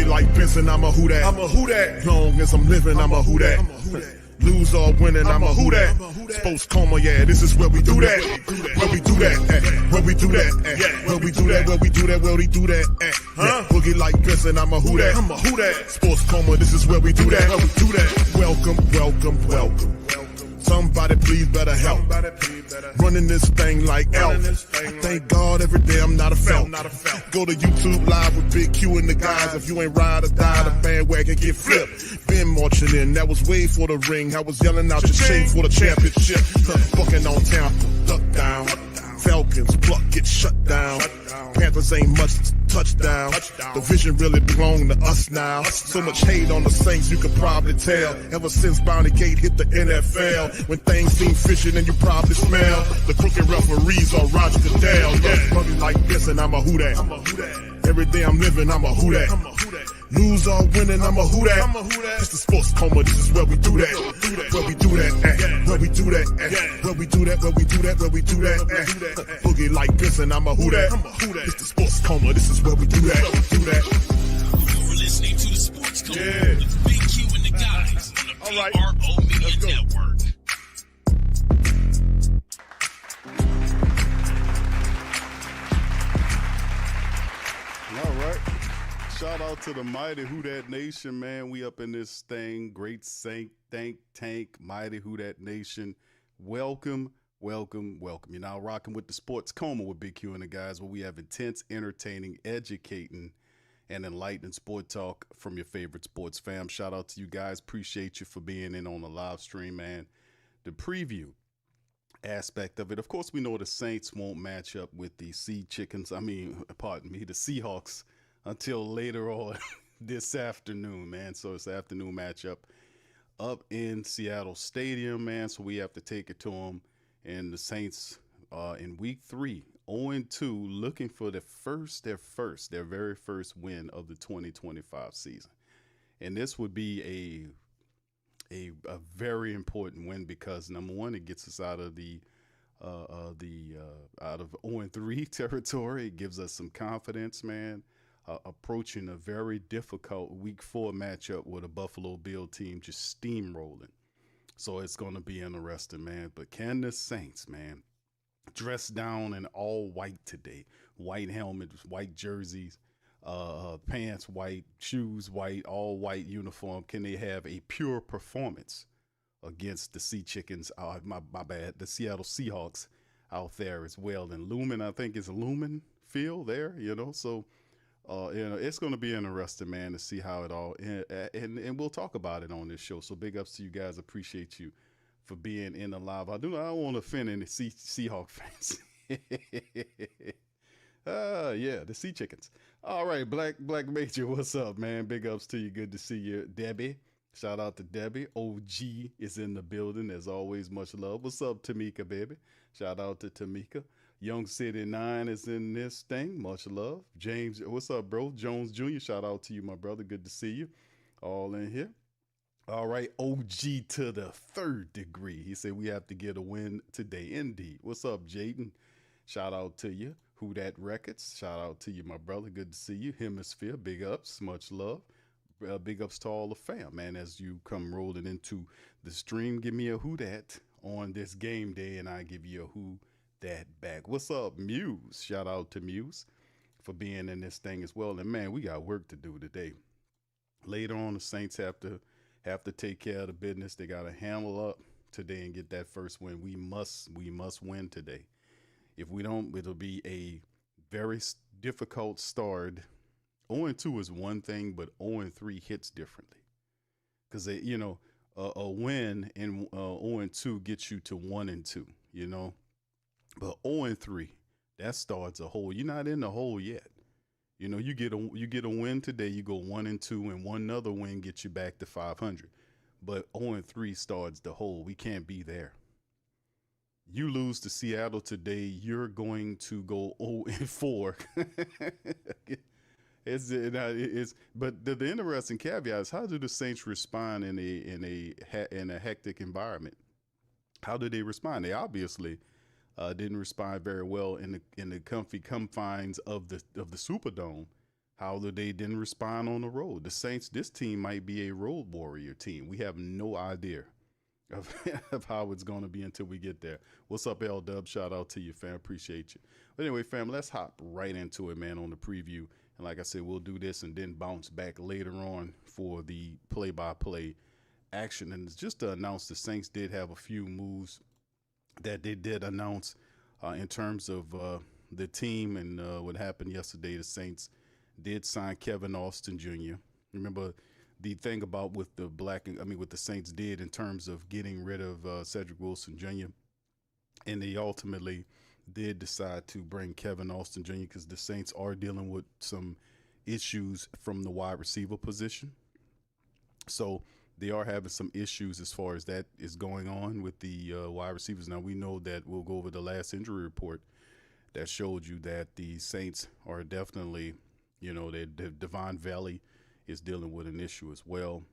like Benson, I'm a who that. I'm a who that. Long as I'm living, I'm a who that. Lose or winning, I'm a who that. Sports coma, yeah, this is where we do that. Where we do that, where we do that, where we do that, where we do that, where we do that. Boogie like Benson, I'm a who that. I'm a who that. Sports coma, this is where we do that. Where we do that. Welcome, welcome, welcome. Somebody please better help. Running this thing like Elf. I thank God every day I'm not a felt. Go to YouTube Live with Big Q and the guys. If you ain't ride or die, the bandwagon get flipped. Been marching in, that was way for the ring. I was yelling out your shame for the championship. Bucking on Tampa, duck down. Falcons, pluck, get shut down. Panthers ain't much touchdown. The vision really belong to us now. So much hate on the Saints, you could probably tell. Ever since Bounty Gate hit the NFL, when things seem fishy and you probably smell the crooked referees or Roger Goodell. Yeah, money like this and I'm a who that. Every day I'm living, I'm a who that. Lose or winning, I'm a who that. It's the sports coma, this is where we do that. Where we do that, where we do that, where we do that, where we do that, where we do that. Boogie like this and I'm a who that. It's the sports coma, this is where we do that. You're listening to the sports coma with Big Q and the guys on the PRO Media Network. All right. Shout out to the mighty Who Dat Nation, man. We up in this thing. Great think tank, mighty Who Dat Nation. Welcome, welcome, welcome. You're now rocking with the Sports Coma with Big Q and the guys, where we have intense, entertaining, educating, and enlightening sport talk from your favorite sports fam. Shout out to you guys. Appreciate you for being in on the live stream, man. The preview aspect of it. Of course, we know the Saints won't match up with the the Seahawks until later on this afternoon, man. So it's the afternoon matchup up in Seattle Stadium, man. So we have to take it to them. And the Saints in week 3, 0-2, looking for their very first win of the 2025 season. And this would be a very important win because, number one, it gets us out of the out of 0-3 territory. It gives us some confidence, man. Approaching a very difficult week 4 matchup with a Buffalo Bill team just steamrolling. So it's going to be interesting, man. But can the Saints, man, dressed down in all white today, white helmets, white jerseys, pants white, shoes white, all white uniform, can they have a pure performance against the the Seattle Seahawks out there as well? And Lumen, I think it's Lumen Field there, so it's going to be interesting, man, to see how it all, and we'll talk about it on this show. So big ups to you guys. Appreciate you for being in the live. I don't want to offend any Seahawk fans. Yeah, the Sea Chickens. All right, Black Major, what's up, man? Big ups to you. Good to see you. Debbie, shout out to Debbie. OG is in the building, as always. Much love. What's up, Tamika, baby? Shout out to Tamika. Young City 9 is in this thing. Much love. James, what's up, bro? Jones Jr., shout out to you, my brother. Good to see you. All in here. All right, OG to the 3rd degree. He said we have to get a win today. Indeed. What's up, Jaden? Shout out to you. Who Dat Records? Shout out to you, my brother. Good to see you. Hemisphere, big ups. Much love. Big ups to all the fam, man. As you come rolling into the stream, give me a Who Dat on this game day, and I give you a Who Dat back. What's up, Muse? Shout out to Muse for being in this thing as well. And man, we got work to do today. Later on, the Saints have to take care of the business. They got to handle up today and get that first win. We must win today. If we don't, it'll be a very difficult start. 0-2 is one thing, but 0-3 hits differently. Because a win in 0-2 gets you to 1-2, But 0-3, that starts a hole. You're not in the hole yet. You get a win today, you go 1-2, and one other win gets you back to 500. But 0-3 starts the hole. We can't be there. You lose to Seattle today, you're going to go 0-4. But the interesting caveat is, how do the Saints respond in a hectic environment? How do they respond? They obviously didn't respond very well in the comfy confines of the Superdome how they didn't respond on the road. The Saints, this team might be a road warrior team. We have no idea of, of how it's going to be until we get there. What's up, L Dub? Shout out to you, fam. Appreciate you. But anyway, fam, let's hop right into it, man, on the preview. And like I said, we'll do this and then bounce back later on for the play-by-play action. And just to announce, the Saints did have a few moves that they did announce in terms of the team and what happened yesterday. The Saints did sign Kevin Austin Jr. Remember, the thing about what the Saints did in terms of getting rid of Cedric Wilson Jr. and they ultimately did decide to bring Kevin Austin Jr. because the Saints are dealing with some issues from the wide receiver position. So they are having some issues as far as that is going on with the wide receivers. Now, we know that we'll go over the last injury report that showed you that the Saints are definitely, that Devon Valley is dealing with an issue as well.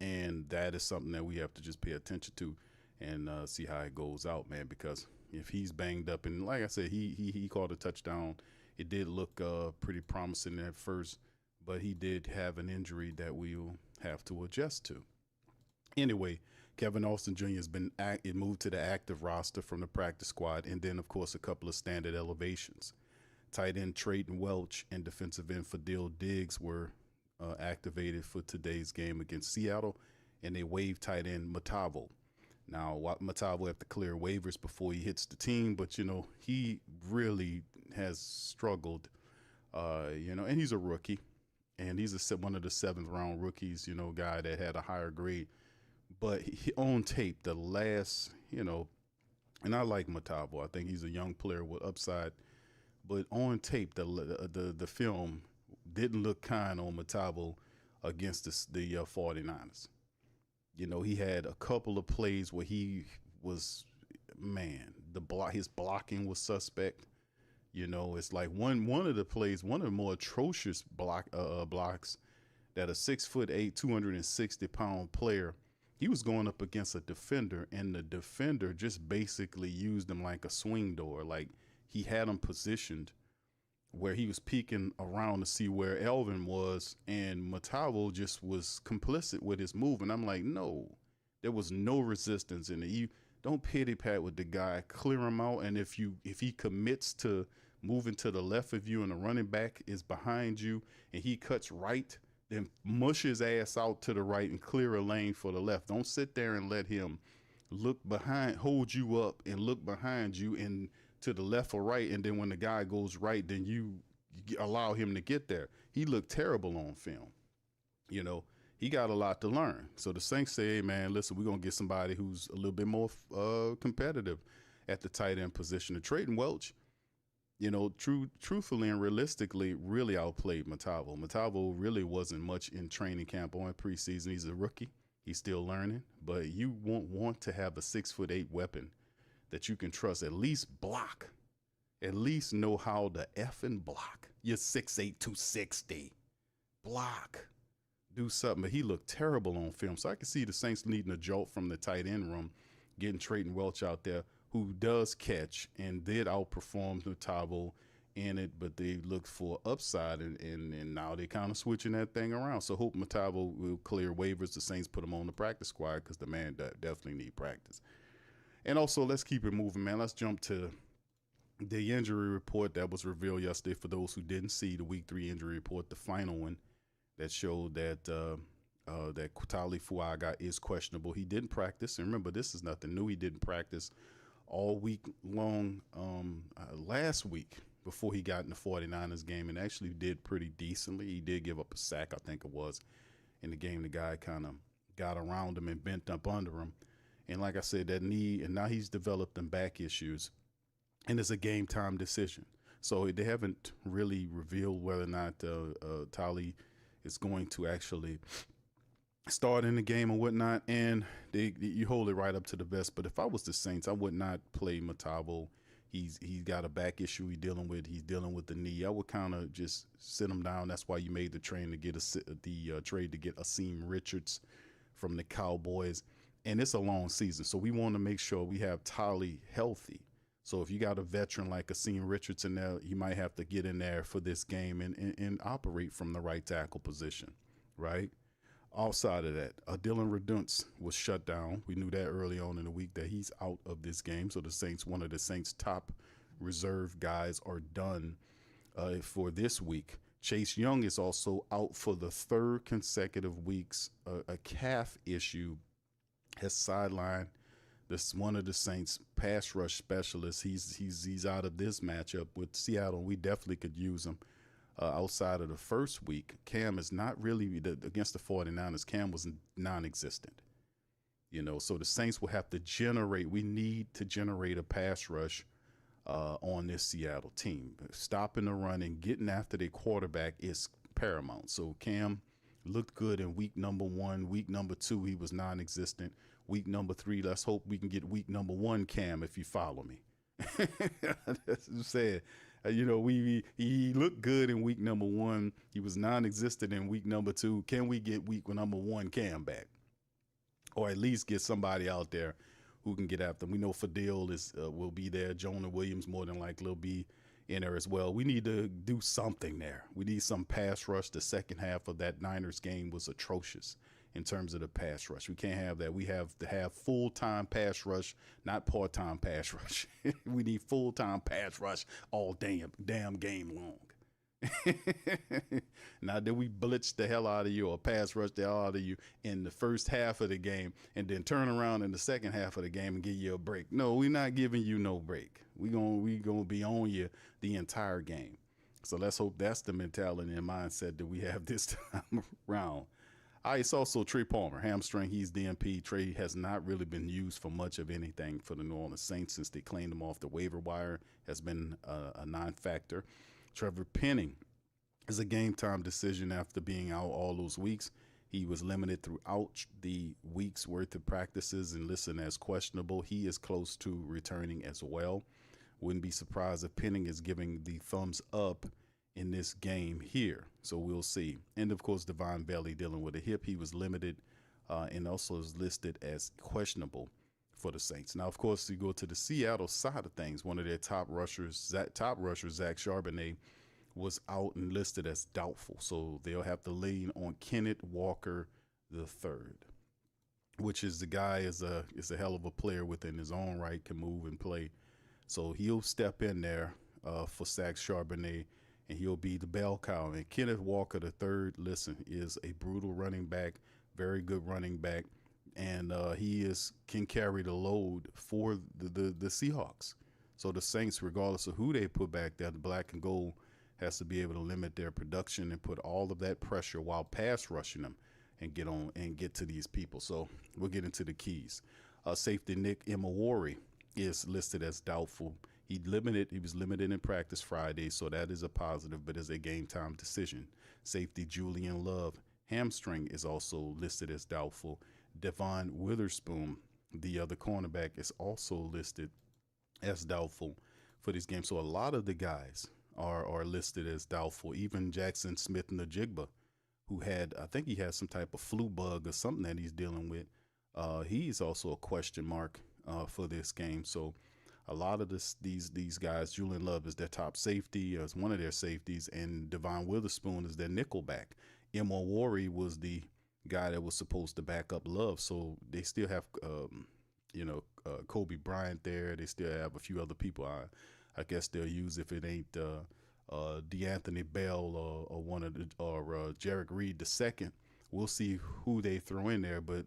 And that is something that we have to just pay attention to and see how it goes out, man, because if he's banged up, and like I said, he caught a touchdown. It did look pretty promising at first, but he did have an injury that we'll have to adjust to. Anyway, Kevin Austin Jr. has been moved to the active roster from the practice squad, and then, of course, a couple of standard elevations. Tight end Trayton Welch and defensive end Fadil Diggs were activated for today's game against Seattle, and they waived tight end Matavo. Now, Matavo have to clear waivers before he hits the team, but, he really has struggled, and he's a rookie, and he's one of the 7th-round rookies, guy that had a higher grade. But he on tape, the last, and I like Matavo. I think he's a young player with upside. But on tape, the film didn't look kind on Matavo against the 49ers. He had a couple of plays where he was, his blocking was suspect. It's like one of the plays, one of the more atrocious blocks that a 6'8", 260-pound player, he was going up against a defender, and the defender just basically used him like a swing door. Like, he had him positioned where he was peeking around to see where Elvin was, and Matavo just was complicit with his move. And I'm like, no, there was no resistance in it. You don't pity pat with the guy, clear him out. And if he commits to moving to the left of you and the running back is behind you and he cuts right, then mush his ass out to the right and clear a lane for the left. Don't sit there and let him hold you up and look behind you and to the left or right, and then when the guy goes right, then you allow him to get there. He looked terrible on film. He got a lot to learn. So the Saints say, hey, man, listen, we're going to get somebody who's a little bit more competitive at the tight end position. And Trayton Welch, truthfully and realistically, really outplayed Matavo. Matavo really wasn't much in training camp or in preseason. He's a rookie. He's still learning. But you won't want to have a 6'8" weapon that you can trust, at least block, at least know how to effing block. You're 6'8", 260. Block. Do something. But he looked terrible on film. So I can see the Saints needing a jolt from the tight end room, getting Trayton Welch out there, who does catch and did outperform Matavo in it, but they looked for upside, and now they're kind of switching that thing around. So hope Matavo will clear waivers. The Saints put him on the practice squad because the man definitely need practice. And also, let's keep it moving, man. Let's jump to the injury report that was revealed yesterday. For those who didn't see the Week 3 injury report, the final one that showed that that Taliese Fuaga is questionable. He didn't practice. And remember, this is nothing new. He didn't practice all week long last week before he got in the 49ers game, and actually did pretty decently. He did give up a sack, I think it was, in the game. The guy kind of got around him and bent up under him. And like I said, that knee, and now he's developed them back issues, and it's a game time decision. So they haven't really revealed whether or not Taliese is going to actually start in the game or whatnot. And you hold it right up to the vest. But if I was the Saints, I would not play Matavo. He's got a back issue he's dealing with. He's dealing with the knee. I would kind of just sit him down. That's why you made the trade to get Asim Richards from the Cowboys. And it's a long season, so we want to make sure we have Taliese healthy. So if you got a veteran like Asim Richardson there, you might have to get in there for this game and operate from the right tackle position, right? Outside of that, Dylan Redunce was shut down. We knew that early on in the week that he's out of this game. So the Saints, one of the Saints' top reserve guys, are done for this week. Chase Young is also out for the third consecutive weeks. A calf issue has sidelined this one of the Saints pass rush specialists. He's out of this matchup with Seattle. We definitely could use him outside of the first week. Cam is not really against the 49ers. Cam was non-existent. So the Saints will have to generate. We need to generate a pass rush on this Seattle team. Stopping the run and getting after their quarterback is paramount. So Cam looked good in week number 1. Week number 2, he was non-existent. Week number 3, let's hope we can get week number 1 Cam, if you follow me. That's what I'm saying. He looked good in week number 1. He was non-existent in week number 2. Can we get week number 1 Cam back? Or at least get somebody out there who can get after him. We know Fadil will be there. Jonah Williams more than likely will be in there as well. We need to do something there. We need some pass rush. The second half of that Niners game was atrocious in terms of the pass rush. We can't have that. We have to have full-time pass rush, not part-time pass rush. We need full-time pass rush all damn game long. Now, did we blitz the hell out of you or pass rush the hell out of you in the first half of the game and then turn around in the second half of the game and give you a break? No, we're not giving you no break. We gonna be on you the entire game. So let's hope that's the mentality and mindset that we have this time around. It's also Trey Palmer, hamstring. He's DNP. Trey has not really been used for much of anything for the New Orleans Saints since they claimed him off the waiver wire. Has been a non-factor. Trevor Penning is a game time decision after being out all those weeks. He was limited throughout the week's worth of practices and listed as questionable. He is close to returning as well. Wouldn't be surprised if Penning is giving the thumbs up in this game here. So we'll see. And of course, Devon Bailey dealing with a hip. He was limited and also is listed as questionable for the Saints. Now, of course, you go to the Seattle side of things. One of their top rushers, Zach Charbonnet, was out and listed as doubtful. So they'll have to lean on Kenneth Walker III, which is the guy is a hell of a player within his own right, can move and play. So he'll step in there for Zach Charbonnet, and he'll be the bell cow. And Kenneth Walker III, listen, is a brutal running back, very good running back, and he can carry the load for the Seahawks. So the Saints, regardless of who they put back there, the black and gold, has to be able to limit their production and put all of that pressure while pass rushing them and get to these people. So we'll get into the keys. Safety Nick Imawari is listed as doubtful. He was limited in practice Friday, so that is a positive, but is a game time decision. Safety Julian Love, hamstring, is also listed as doubtful. Devon Witherspoon, the other cornerback, is also listed as doubtful for this game. So a lot of the guys are listed as doubtful. Even Jackson Smith-Njigba, who I think he had some type of flu bug or something that he's dealing with. He's also a question mark for this game. So a lot of these guys, Julian Love is their top safety, as one of their safeties, and Devon Witherspoon is their nickelback. Imawari was the guy that was supposed to back up Love. So they still have, Kobe Bryant there. They still have a few other people I guess they'll use if it ain't DeAnthony Bell or Jarek Reed II. We'll see who they throw in there, but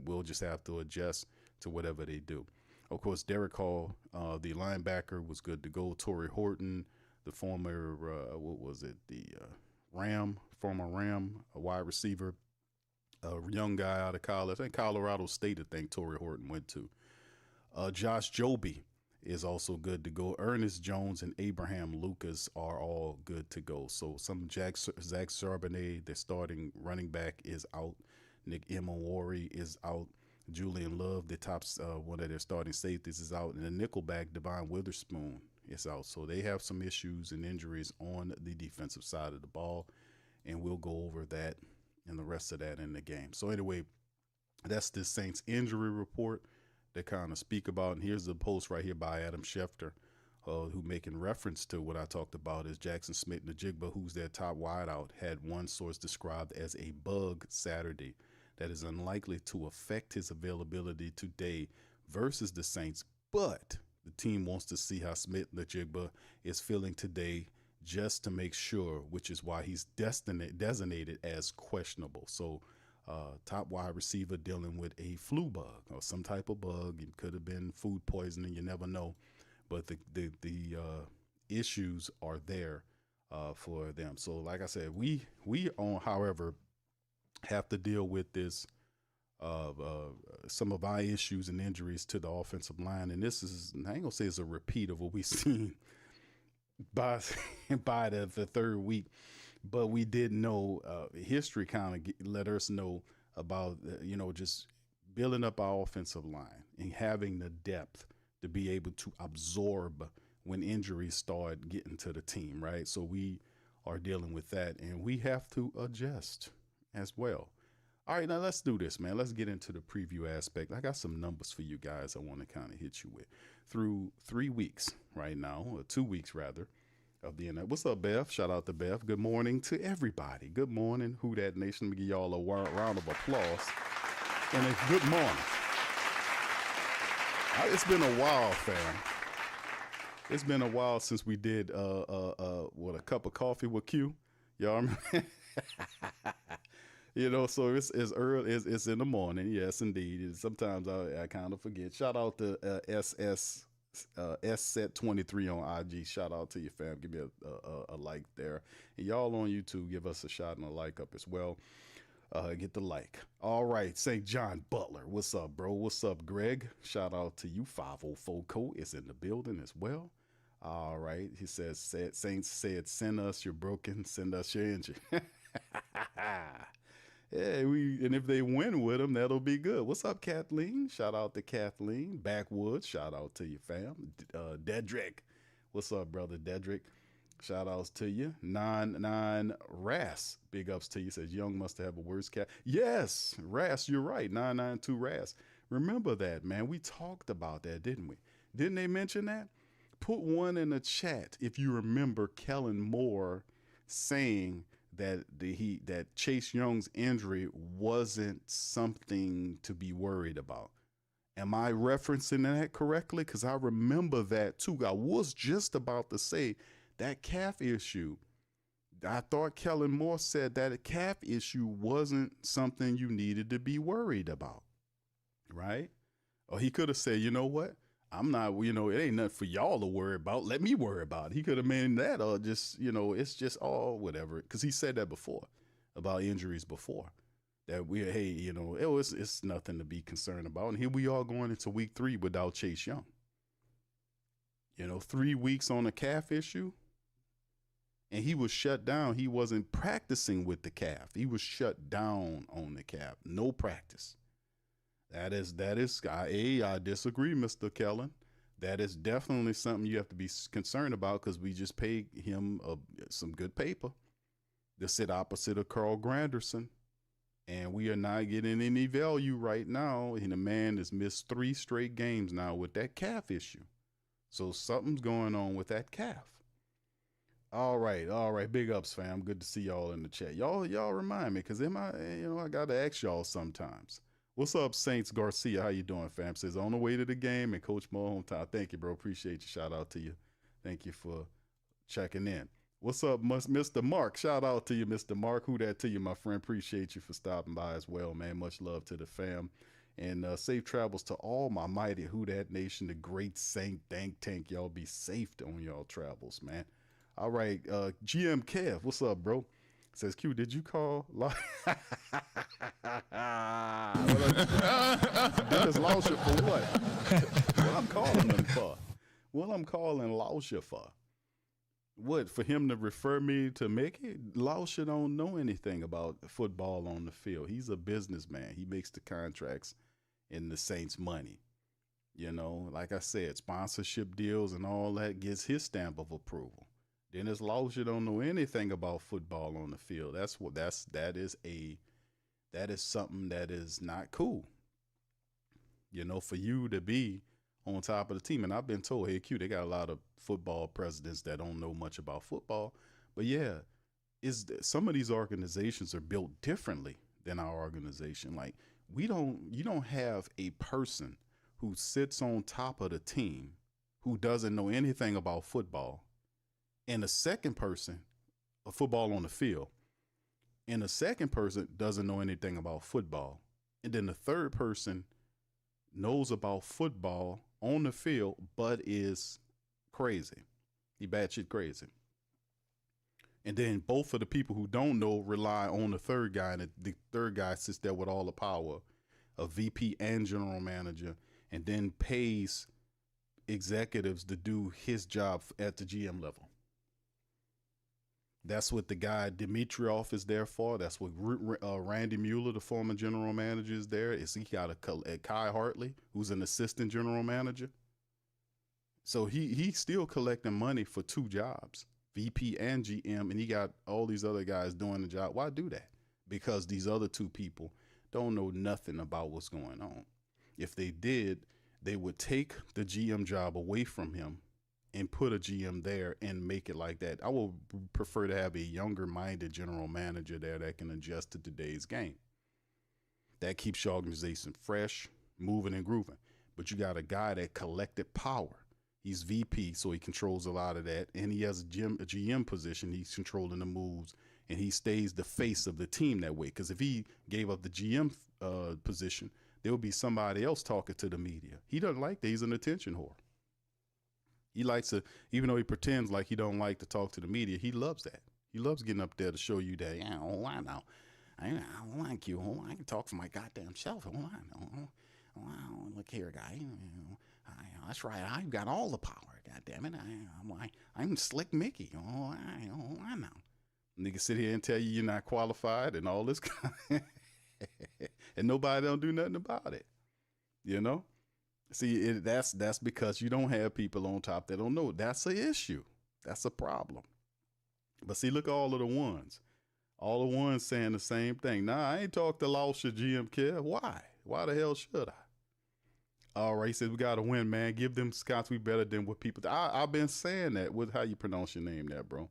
we'll just have to adjust to whatever they do. Of course, Derek Hall, the linebacker, was good to go. Torrey Horton, the former former Ram, a wide receiver, a young guy out of college. I think Colorado State, I think Torrey Horton went to. Josh Joby is also good to go. Ernest Jones and Abraham Lucas are all good to go. So Zach Charbonnet, their starting running back, is out. Nick Imawari is out. Julian Love, the top one of their starting safeties, is out. And the nickelback, Devon Witherspoon, is out. So they have some issues and injuries on the defensive side of the ball. And we'll go over that and the rest of that in the game. So anyway, that's the Saints injury report. that kind of speak about. And here's the post right here by Adam Schefter, who making reference to what I talked about is Jackson Smith-Njigba, who's their top wideout, had one source described as a bug Saturday that is unlikely to affect his availability today versus the Saints, but the team wants to see how Smith-Njigba is feeling today just to make sure, which is why he's designated as questionable. So top wide receiver dealing with a flu bug or some type of bug. It could have been food poisoning. You never know. But the issues are there for them. So like I said, we however, have to deal with this some of our issues and injuries to the offensive line. And this is, I ain't gonna say it's a repeat of what we've seen by the third week, but we did know history kind of let us know about just building up our offensive line and having the depth to be able to absorb when injuries start getting to the team, right? So we are dealing with that, and we have to adjust as well. All right, now let's do this, man. Let's get into the preview aspect. I got some numbers for you guys I want to kind of hit you with. Through 3 weeks right now, or 2 weeks rather, of the NFL. What's up, Beth? Shout out to Beth. Good morning to everybody. Good morning, Who Dat Nation. Let me give y'all a round of applause. And a good morning. It's been a while, fam. It's been a while since we did a cup of coffee with Q. Y'all remember? So it's early. It's in the morning. Yes, indeed. And sometimes I kind of forget. Shout out to Set23 on IG. Shout out to you, fam. Give me a like there. And y'all on YouTube, give us a shot and a like up as well. Get the like. All right, St. John Butler. What's up, bro? What's up, Greg? Shout out to you. 504 Co is in the building as well. All right. He says, Saints said, send us your broken, send us your injury. Yeah, and if they win with them, that'll be good. What's up, Kathleen? Shout out to Kathleen. Backwoods, shout out to you, fam. Dedrick. What's up, brother Dedrick? Shout outs to you. 99 Ras. Big ups to you. Says Young must have a worse cat. Yes, Ras, you're right. 992 Ras. Remember that, man. We talked about that, didn't we? Didn't they mention that? Put one in the chat if you remember Kellen Moore saying that that Chase Young's injury wasn't something to be worried about. Am I referencing that correctly? Because I remember that too. I was just about to say that calf issue. I thought Kellen Moore said that a calf issue wasn't something you needed to be worried about, right? Or he could have said, you know what? I'm not, it ain't nothing for y'all to worry about. Let me worry about it. He could have meant that, or just, it's just all whatever. Because he said that before about injuries before. That it's nothing to be concerned about. And here we are going into week 3 without Chase Young. 3 weeks on a calf issue. And he was shut down. He wasn't practicing with the calf. He was shut down on the calf. No practice. That is, I disagree, Mr. Kellen. That is definitely something you have to be concerned about, because we just paid him some good paper to sit opposite of Carl Granderson. And we are not getting any value right now. And the man has missed 3 straight games now with that calf issue. So something's going on with that calf. All right. Big ups, fam. Good to see y'all in the chat. Y'all remind me, because I got to ask y'all sometimes. What's up, Saints Garcia? How you doing, fam? Says on the way to the game and Coach Mo hometown. Thank you, bro. Appreciate you. Shout out to you. Thank you for checking in. What's up, Mr. Mark? Shout out to you, Mr. Mark. Who that to you, my friend? Appreciate you for stopping by as well, man. Much love to the fam. And safe travels to all my mighty Who Dat Nation, the great Saint Think Tank. Y'all be safe on y'all travels, man. All right, GM Kev, what's up, bro? Says Q, did you call? Dennis Lauscher for what? What I'm calling him for? What I'm calling Lauscher for? What, for him to refer me to Mickey? Lauscher don't know anything about football on the field. He's a businessman. He makes the contracts and the Saints money. Like I said, sponsorship deals and all that gets his stamp of approval. Dennis Lauscher don't know anything about football on the field. That is something that is not cool. You know, for you to be on top of the team, and I've been told, hey, Q, they got a lot of football presidents that don't know much about football, but yeah, some of these organizations are built differently than our organization. Like you don't have a person who sits on top of the team who doesn't know anything about football, and the second person, a football on the field, and the second person doesn't know anything about football, and then the third person knows about football on the field but is crazy. He batshit crazy. And then both of the people who don't know rely on the third guy, and the third guy sits there with all the power of VP and general manager, and then pays executives to do his job at the GM level. That's what the guy Dimitrov is there for. That's what Randy Mueller, the former general manager, is there. Is he got a Kai Hartley, who's an assistant general manager? So he's still collecting money for two jobs, VP and GM, and he got all these other guys doing the job. Why do that? Because these other two people don't know nothing about what's going on. If they did, they would take the GM job away from him and put a GM there and make it like that. I would prefer to have a younger minded general manager there that can adjust to today's game. That keeps your organization fresh, moving and grooving. But you got a guy that collected power. He's VP, so he controls a lot of that. And he has a GM position. He's controlling the moves, and he stays the face of the team that way. Because if he gave up the GM position, there would be somebody else talking to the media. He doesn't like that. He's an attention whore. He likes to, even though he pretends like he don't like to talk to the media, he loves that. He loves getting up there to show you that, yeah, oh, I know. I don't like you. Oh, I can talk for my goddamn self. Oh, I know. Oh, look here, guy. That's right. I've got all the power. God damn it. I'm Slick Mickey. Oh, I know. Nigga sit here and tell you you're not qualified and all this and nobody don't do nothing about it. You know? See, that's because you don't have people on top that don't know. That's an issue. That's a problem. But see, look at all of the ones. All the ones saying the same thing. Nah, I ain't talked to Loss or GM Care. Why? Why the hell should I? All right, he said we got to win, man. Give them Scots. We better than what people. I've been saying that. With how you pronounce your name there, bro?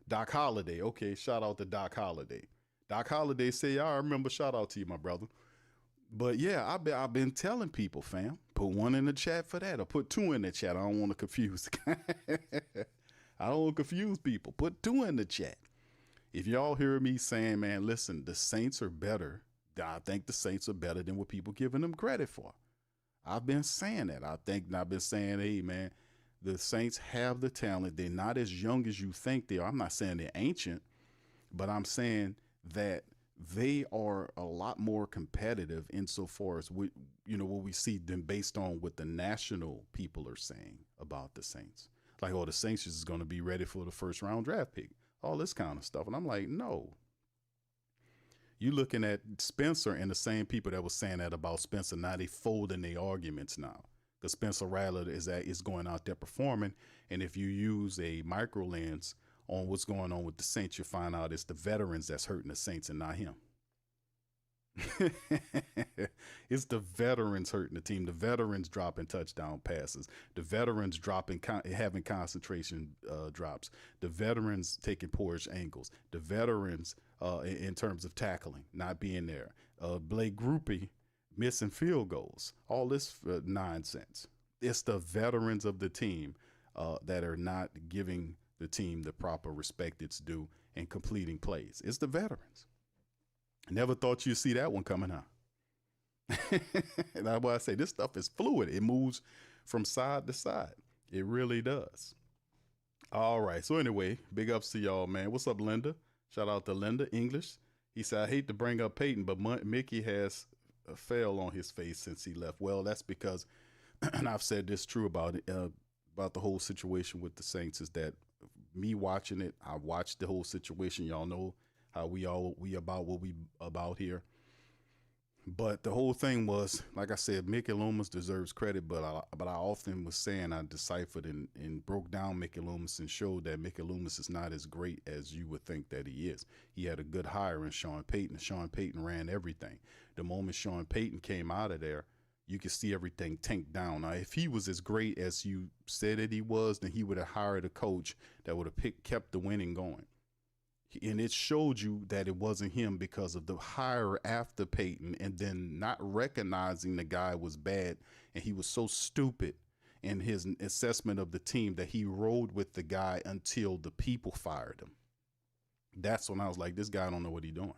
Doc Holliday. Okay, shout out to Doc Holliday. Doc Holliday say, I remember. Shout out to you, my brother. But yeah, I've been telling people, fam, put one in the chat for that, or put two in the chat. I don't want to confuse. I don't want to confuse people. Put two in the chat. If y'all hear me saying, man, listen, the Saints are better. I think the Saints are better than what people giving them credit for. I've been saying that. I've been saying, hey, man, the Saints have the talent. They're not as young as you think they are. I'm not saying they're ancient, but I'm saying that they are a lot more competitive insofar as what we see them based on what the national people are saying about the Saints. Like, oh, the Saints is going to be ready for the first round draft pick, all this kind of stuff. And I'm like, no. You looking at Spencer and the same people that was saying that about Spencer. Now they folding their arguments now. Because Spencer Rattler is going out there performing. And if you use a micro lens on what's going on with the Saints, you find out it's the veterans that's hurting the Saints and not him. It's the veterans hurting the team. The veterans dropping touchdown passes. The veterans having concentration drops. The veterans taking poorish angles. The veterans in terms of tackling, not being there. Blake Groupie missing field goals. All this nonsense. It's the veterans of the team that are not giving the team the proper respect it's due and completing plays. It's the veterans. Never thought you'd see that one coming, huh? And that's why I say this stuff is fluid. It moves from side to side. It really does. All right. So anyway, big ups to y'all, man. What's up, Linda? Shout out to Linda English. He said, I hate to bring up Peyton, but Mickey has a fail on his face since he left. Well, that's because, and I've said this true about it, about the whole situation with the Saints, is that me watching it, I watched the whole situation. Y'all know how we about what we about here. But the whole thing was, like I said, Mickey Loomis deserves credit, but I often was saying I deciphered and broke down Mickey Loomis and showed that Mickey Loomis is not as great as you would think that he is. He had a good hire in Sean Payton. Sean Payton ran everything. The moment Sean Payton came out of there, you could see everything tanked down. Now, if he was as great as you said that he was, then he would have hired a coach that would have kept the winning going. And it showed you that it wasn't him because of the hire after Peyton, and then not recognizing the guy was bad, and he was so stupid in his assessment of the team that he rode with the guy until the people fired him. That's when I was like, this guy don't know what he's doing.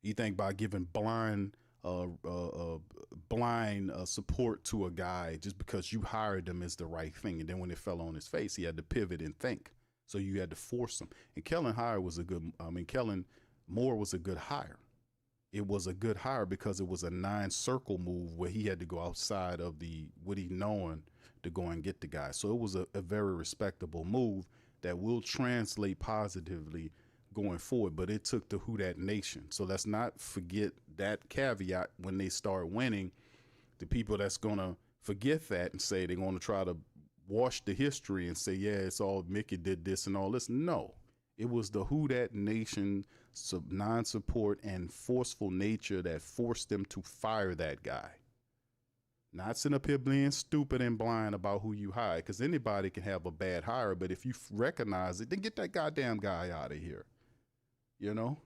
You think by giving blind support to a guy just because you hired him is the right thing, and then when it fell on his face, he had to pivot and think. So you had to force him. And Kellen Moore was a good hire. It was a good hire because it was a 9-circle move where he had to go outside of what he known to go and get the guy. So it was a very respectable move that will translate positively going forward. But it took the Who Dat Nation. So let's not forget that caveat when they start winning. The people that's going to forget that and say they're going to try to wash the history and say, yeah, it's all Mickey did this and all this. No, it was the Who Dat Nation non-support and forceful nature that forced them to fire that guy. Not sitting up here being stupid and blind about who you hire, because anybody can have a bad hire, but if you recognize it, then get that goddamn guy out of here, you know?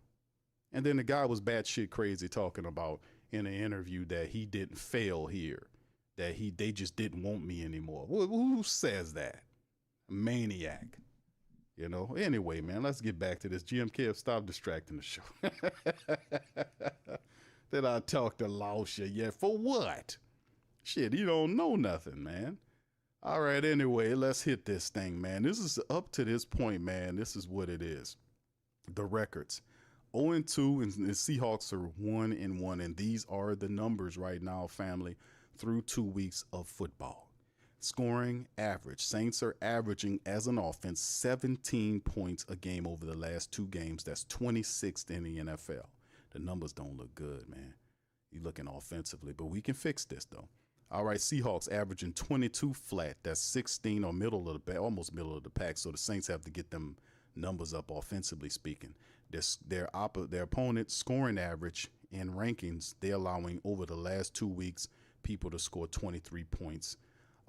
And then the guy was batshit crazy talking about in an interview that he didn't fail here, that they just didn't want me anymore. Who says that? Maniac. You know, anyway, man, let's get back to this. GM Kev, stop distracting the show. That I talked to Lausha. Yeah, for what? Shit, you don't know nothing, man. All right, anyway, let's hit this thing, man. This is up to this point, man. This is what it is. The records. 0-2, and the Seahawks are 1-1, and these are the numbers right now, family, through 2 weeks of football. Scoring average. Saints are averaging as an offense 17 points a game over the last 2 games. That's 26th in the NFL. The numbers don't look good, man. You're looking offensively, but we can fix this, though. All right, Seahawks averaging 22 flat. That's 16 or almost middle of the pack. So the Saints have to get them numbers up offensively speaking. Their opponent's scoring average in rankings, they're allowing over the last 2 weeks people to score 23 points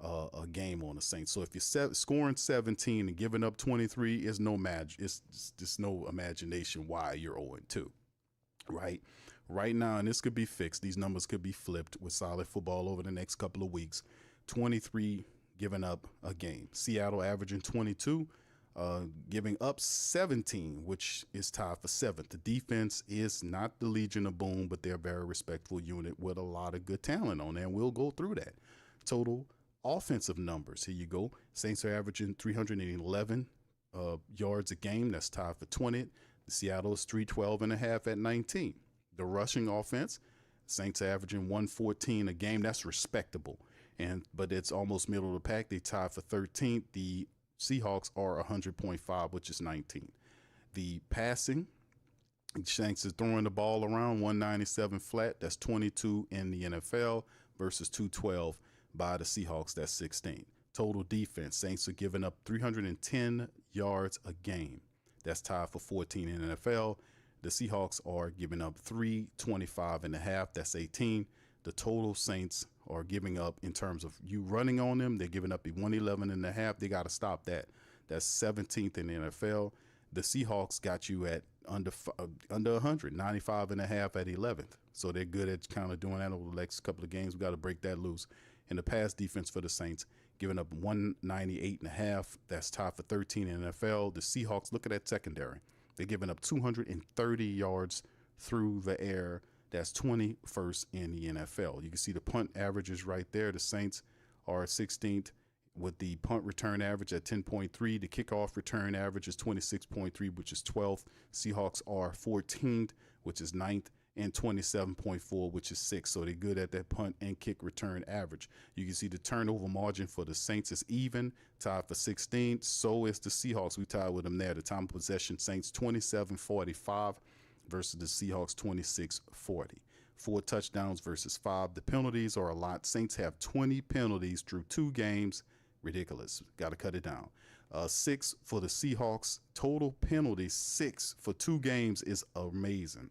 a game on the Saints. So if you're scoring 17 and giving up 23, it's just no imagination why you're 0-2, right? Right now, and this could be fixed. These numbers could be flipped with solid football over the next couple of weeks. 23 giving up a game. Seattle averaging 22, giving up 17, which is tied for 7th. The defense is not the Legion of Boom, but they're a very respectful unit with a lot of good talent on there, and we'll go through that. Total offensive numbers. Here you go. Saints are averaging 311 yards a game. That's tied for 20th. The Seattle is 312.5 at 19. The rushing offense, Saints are averaging 114 a game. That's respectable. But it's almost middle of the pack. They tied for 13th. The Seahawks are 100.5, which is 19. The passing, Saints is throwing the ball around 197 flat. That's 22 in the NFL versus 212 by the Seahawks. That's 16. Total defense, Saints are giving up 310 yards a game. That's tied for 14 in the NFL. The Seahawks are giving up 325.5. That's 18. The total Saints are giving up in terms of you running on them. They're giving up a 111.5. They got to stop that. That's 17th in the NFL. The Seahawks got you at under 100, 95.5 at 11th. So they're good at kind of doing that over the next couple of games. We got to break that loose. In the pass defense for the Saints, giving up 198.5. That's tied for 13 in the NFL. The Seahawks, look at that secondary. They're giving up 230 yards through the air. That's 21st in the NFL. You can see the punt averages right there. The Saints are 16th with the punt return average at 10.3. The kickoff return average is 26.3, which is 12th. Seahawks are 14th, which is 9th, and 27.4, which is 6th. So they're good at that punt and kick return average. You can see the turnover margin for the Saints is even, tied for 16th. So is the Seahawks. We tied with them there. The time of possession, Saints 27-45 versus the Seahawks 26-40. 4 touchdowns versus 5. The penalties are a lot. Saints have 20 penalties through 2 games. Ridiculous. Got to cut it down. 6 for the Seahawks. Total penalties 6 for 2 games is amazing.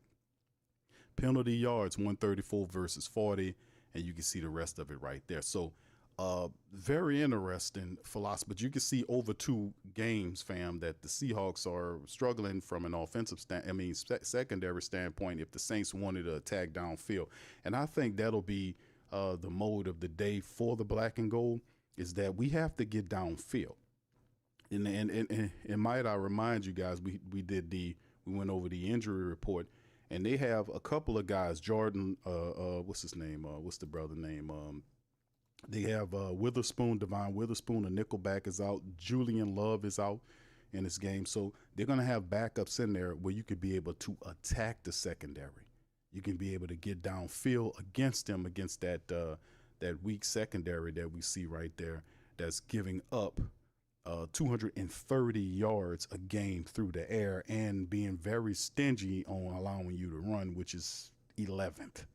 Penalty yards 134 versus 40, and you can see the rest of it right there. So very interesting philosophy. But you can see over 2 games, fam, that the Seahawks are struggling from an offensive secondary standpoint if the Saints wanted to attack downfield. And I think that'll be the mode of the day for the black and gold, is that we have to get downfield. And might I remind you guys, we went over the injury report, and they have a couple of guys, Jordan, what's his name? What's the brother name? They have Witherspoon, Devon Witherspoon, a nickelback is out. Julian Love is out in this game. So they're going to have backups in there where you could be able to attack the secondary. You can be able to get downfield against them, against that weak secondary that we see right there that's giving up 230 yards a game through the air and being very stingy on allowing you to run, which is 11th.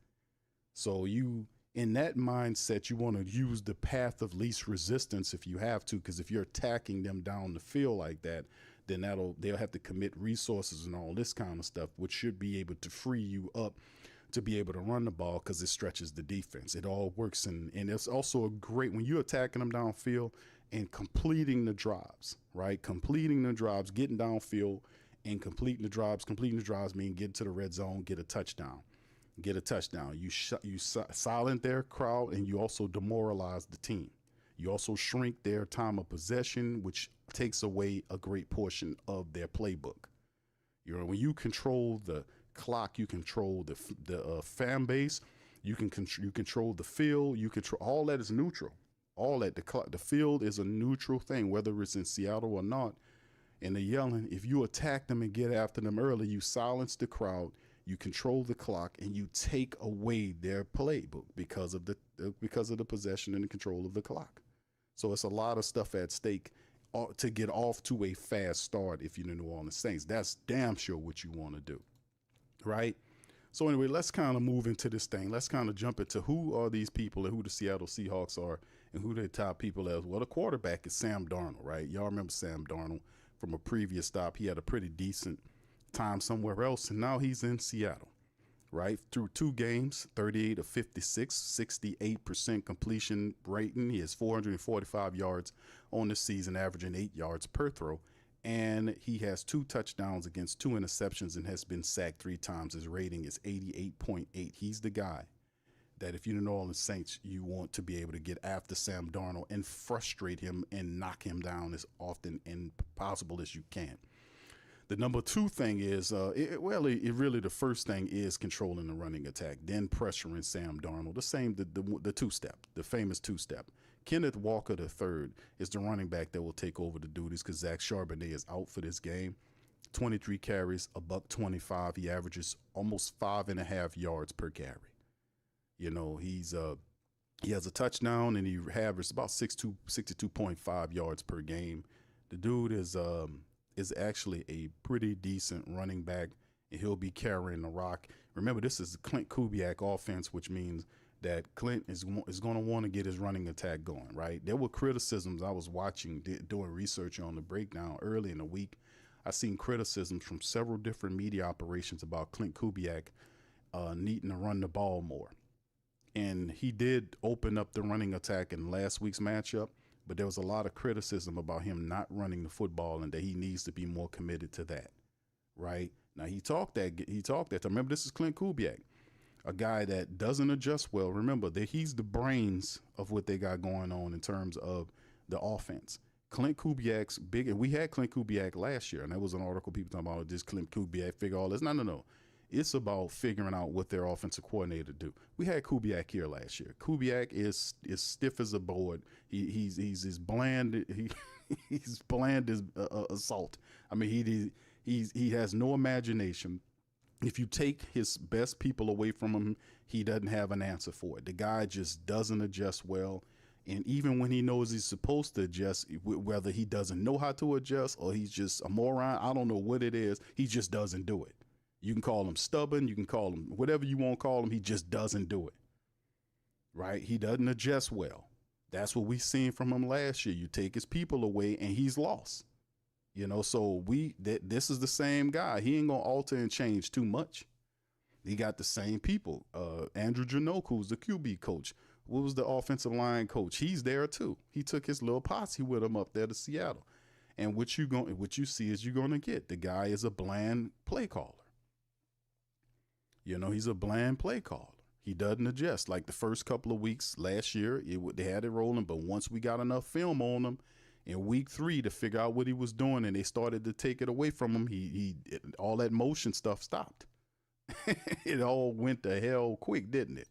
So in that mindset, you want to use the path of least resistance if you have to, because if you're attacking them down the field like that, then they'll have to commit resources and all this kind of stuff, which should be able to free you up to be able to run the ball, because it stretches the defense. It all works, and it's also a great when you're attacking them downfield and completing the drives, right? Completing the drives, getting downfield and completing the drives. Completing the drives mean get to the red zone, get a touchdown. You silent their crowd, and you also demoralize the team. You also shrink their time of possession, which takes away a great portion of their playbook. When you control the clock, you control the fan base, you control the field, you control all that is neutral. All that the field is a neutral thing, whether it's in Seattle or not. And they're yelling. If you attack them and get after them early, you silence the crowd, you control the clock, and you take away their playbook because of the possession and the control of the clock. So it's a lot of stuff at stake to get off to a fast start. If you're the New Orleans Saints, that's damn sure what you want to do, right? So anyway, let's kind of move into this thing. Let's kind of jump into who are these people and who the Seattle Seahawks are and who their top people are. Well, the quarterback is Sam Darnold, right? Y'all remember Sam Darnold from a previous stop. He had a pretty decent time somewhere else, and now he's in Seattle, right? Through 2 games, 38 of 56, 68% completion rating. He has 445 yards on the season, averaging 8 yards per throw. And he has 2 touchdowns against 2 interceptions and has been sacked 3 times. His rating is 88.8. He's the guy that if you're the New Orleans Saints, you want to be able to get after Sam Darnold and frustrate him and knock him down as often and possible as you can. The number 2 thing is, really the first thing is controlling the running attack, then pressuring Sam Darnold. The 2-step, the famous 2-step. Kenneth Walker III is the running back that will take over the duties because Zach Charbonnet is out for this game. 23 carries, $125. He averages almost 5.5 yards per carry. He has a touchdown, and he averages about 62.5 yards per game. The dude is actually a pretty decent running back, and he'll be carrying the rock. Remember, this is the Clint Kubiak offense, which means that Clint is going to want to get his running attack going, right? There were criticisms I was watching, doing research on the breakdown early in the week. I seen criticisms from several different media operations about Clint Kubiak needing to run the ball more. And he did open up the running attack in last week's matchup, but there was a lot of criticism about him not running the football and that he needs to be more committed to that, right? Now, he talked that. Remember, this is Clint Kubiak, a guy that doesn't adjust well. Remember that he's the brains of what they got going on in terms of the offense. Clint Kubiak's big, and we had Clint Kubiak last year, and there was an article people talking about this Clint Kubiak figure all this. No. It's about figuring out what their offensive coordinator do. We had Kubiak here last year. Kubiak is stiff as a board. He's as bland. He's bland as a salt. I mean, he has no imagination. If you take his best people away from him, he doesn't have an answer for it. The guy just doesn't adjust well. And even when he knows he's supposed to adjust, whether he doesn't know how to adjust or he's just a moron, I don't know what it is, he just doesn't do it. You can call him stubborn, you can call him whatever you want to call him, he just doesn't do it. Right? He doesn't adjust well. That's what we seen from him last year. You take his people away and he's lost. So this is the same guy. He ain't gonna alter and change too much. He got the same people. Andrew Janok, who's the QB coach, what was the offensive line coach? He's there too. He took his little posse with him up there to Seattle. And what you see is you're gonna get. The guy is a bland play caller. You know, he's a bland play caller. He doesn't adjust. Like the first couple of weeks last year, they had it rolling, but once we got enough film on him in week 3 to figure out what he was doing, and they started to take it away from him, all that motion stuff stopped. It all went to hell quick, didn't it?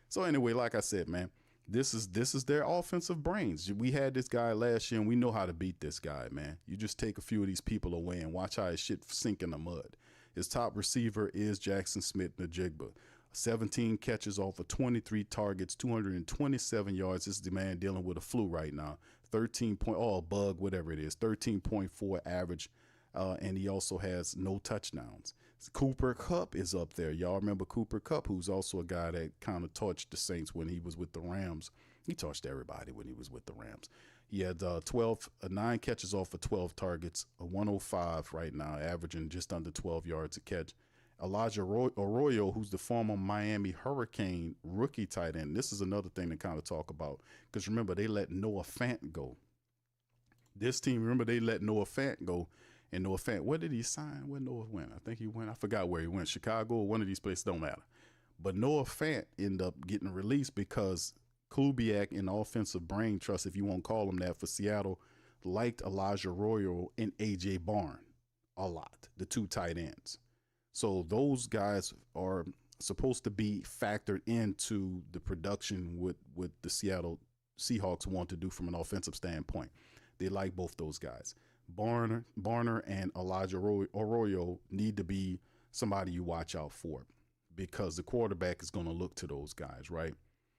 So anyway, like I said, man, this is their offensive brains. We had this guy last year, and we know how to beat this guy, man. You just take a few of these people away and watch how his shit sink in the mud. His top receiver is Jackson Smith-Njigba. 17 catches off of 23 targets, 227 yards. This is the man dealing with a flu right now. 13 point, a bug, whatever it is, 13.4 average. And he also has no touchdowns. Cooper Kupp is up there. Y'all remember Cooper Kupp, who's also a guy that kind of torched the Saints when he was with the Rams. He torched everybody when he was with the Rams. He had 9 catches off of 12 targets, a 105 right now, averaging just under 12 yards a catch. Elijah Arroyo, who's the former Miami Hurricane rookie tight end. This is another thing to kind of talk about, because remember, they let Noah Fant go. This team, remember, they let Noah Fant go. And Noah Fant, where did he sign? Where Noah went? I think he went, I forgot where he went. Chicago or one of these places, don't matter. But Noah Fant ended up getting released because Kubiak in the offensive brain trust, if you won't call him that, for Seattle, liked Elijah Arroyo and A.J. Barn a lot, the 2 tight ends. So those guys are supposed to be factored into the production with the Seattle Seahawks want to do from an offensive standpoint. They like both those guys. Barner and Elijah Arroyo need to be somebody you watch out for, because the quarterback is going to look to those guys, right?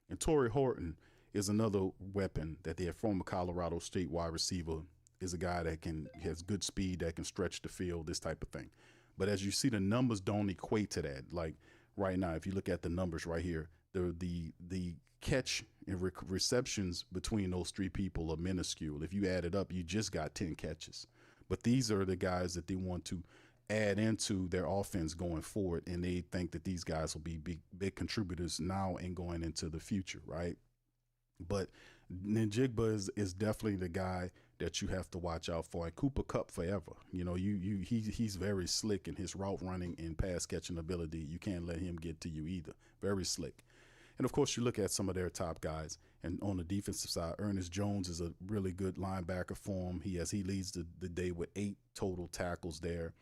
And Torrey Horton is another weapon that their former Colorado State wide receiver is a guy that has good speed, that can stretch the field, this type of thing. But as you see, the numbers don't equate to that. Like right now, if you look at the numbers right here, the catch and receptions between those 3 people are minuscule. If you add it up, you just got 10 catches. But these are the guys that they want to add into their offense going forward, and they think that these guys will be big contributors now and going into the future, right? But Njigba is definitely the guy that you have to watch out for, and Cooper Kupp forever. You know, he's very slick in his route running and pass catching ability. You can't let him get to you either. Very slick. And of course, you look at some of their top guys, and on the defensive side, Ernest Jones is a really good linebacker for him. He leads the day with 8 total tackles there.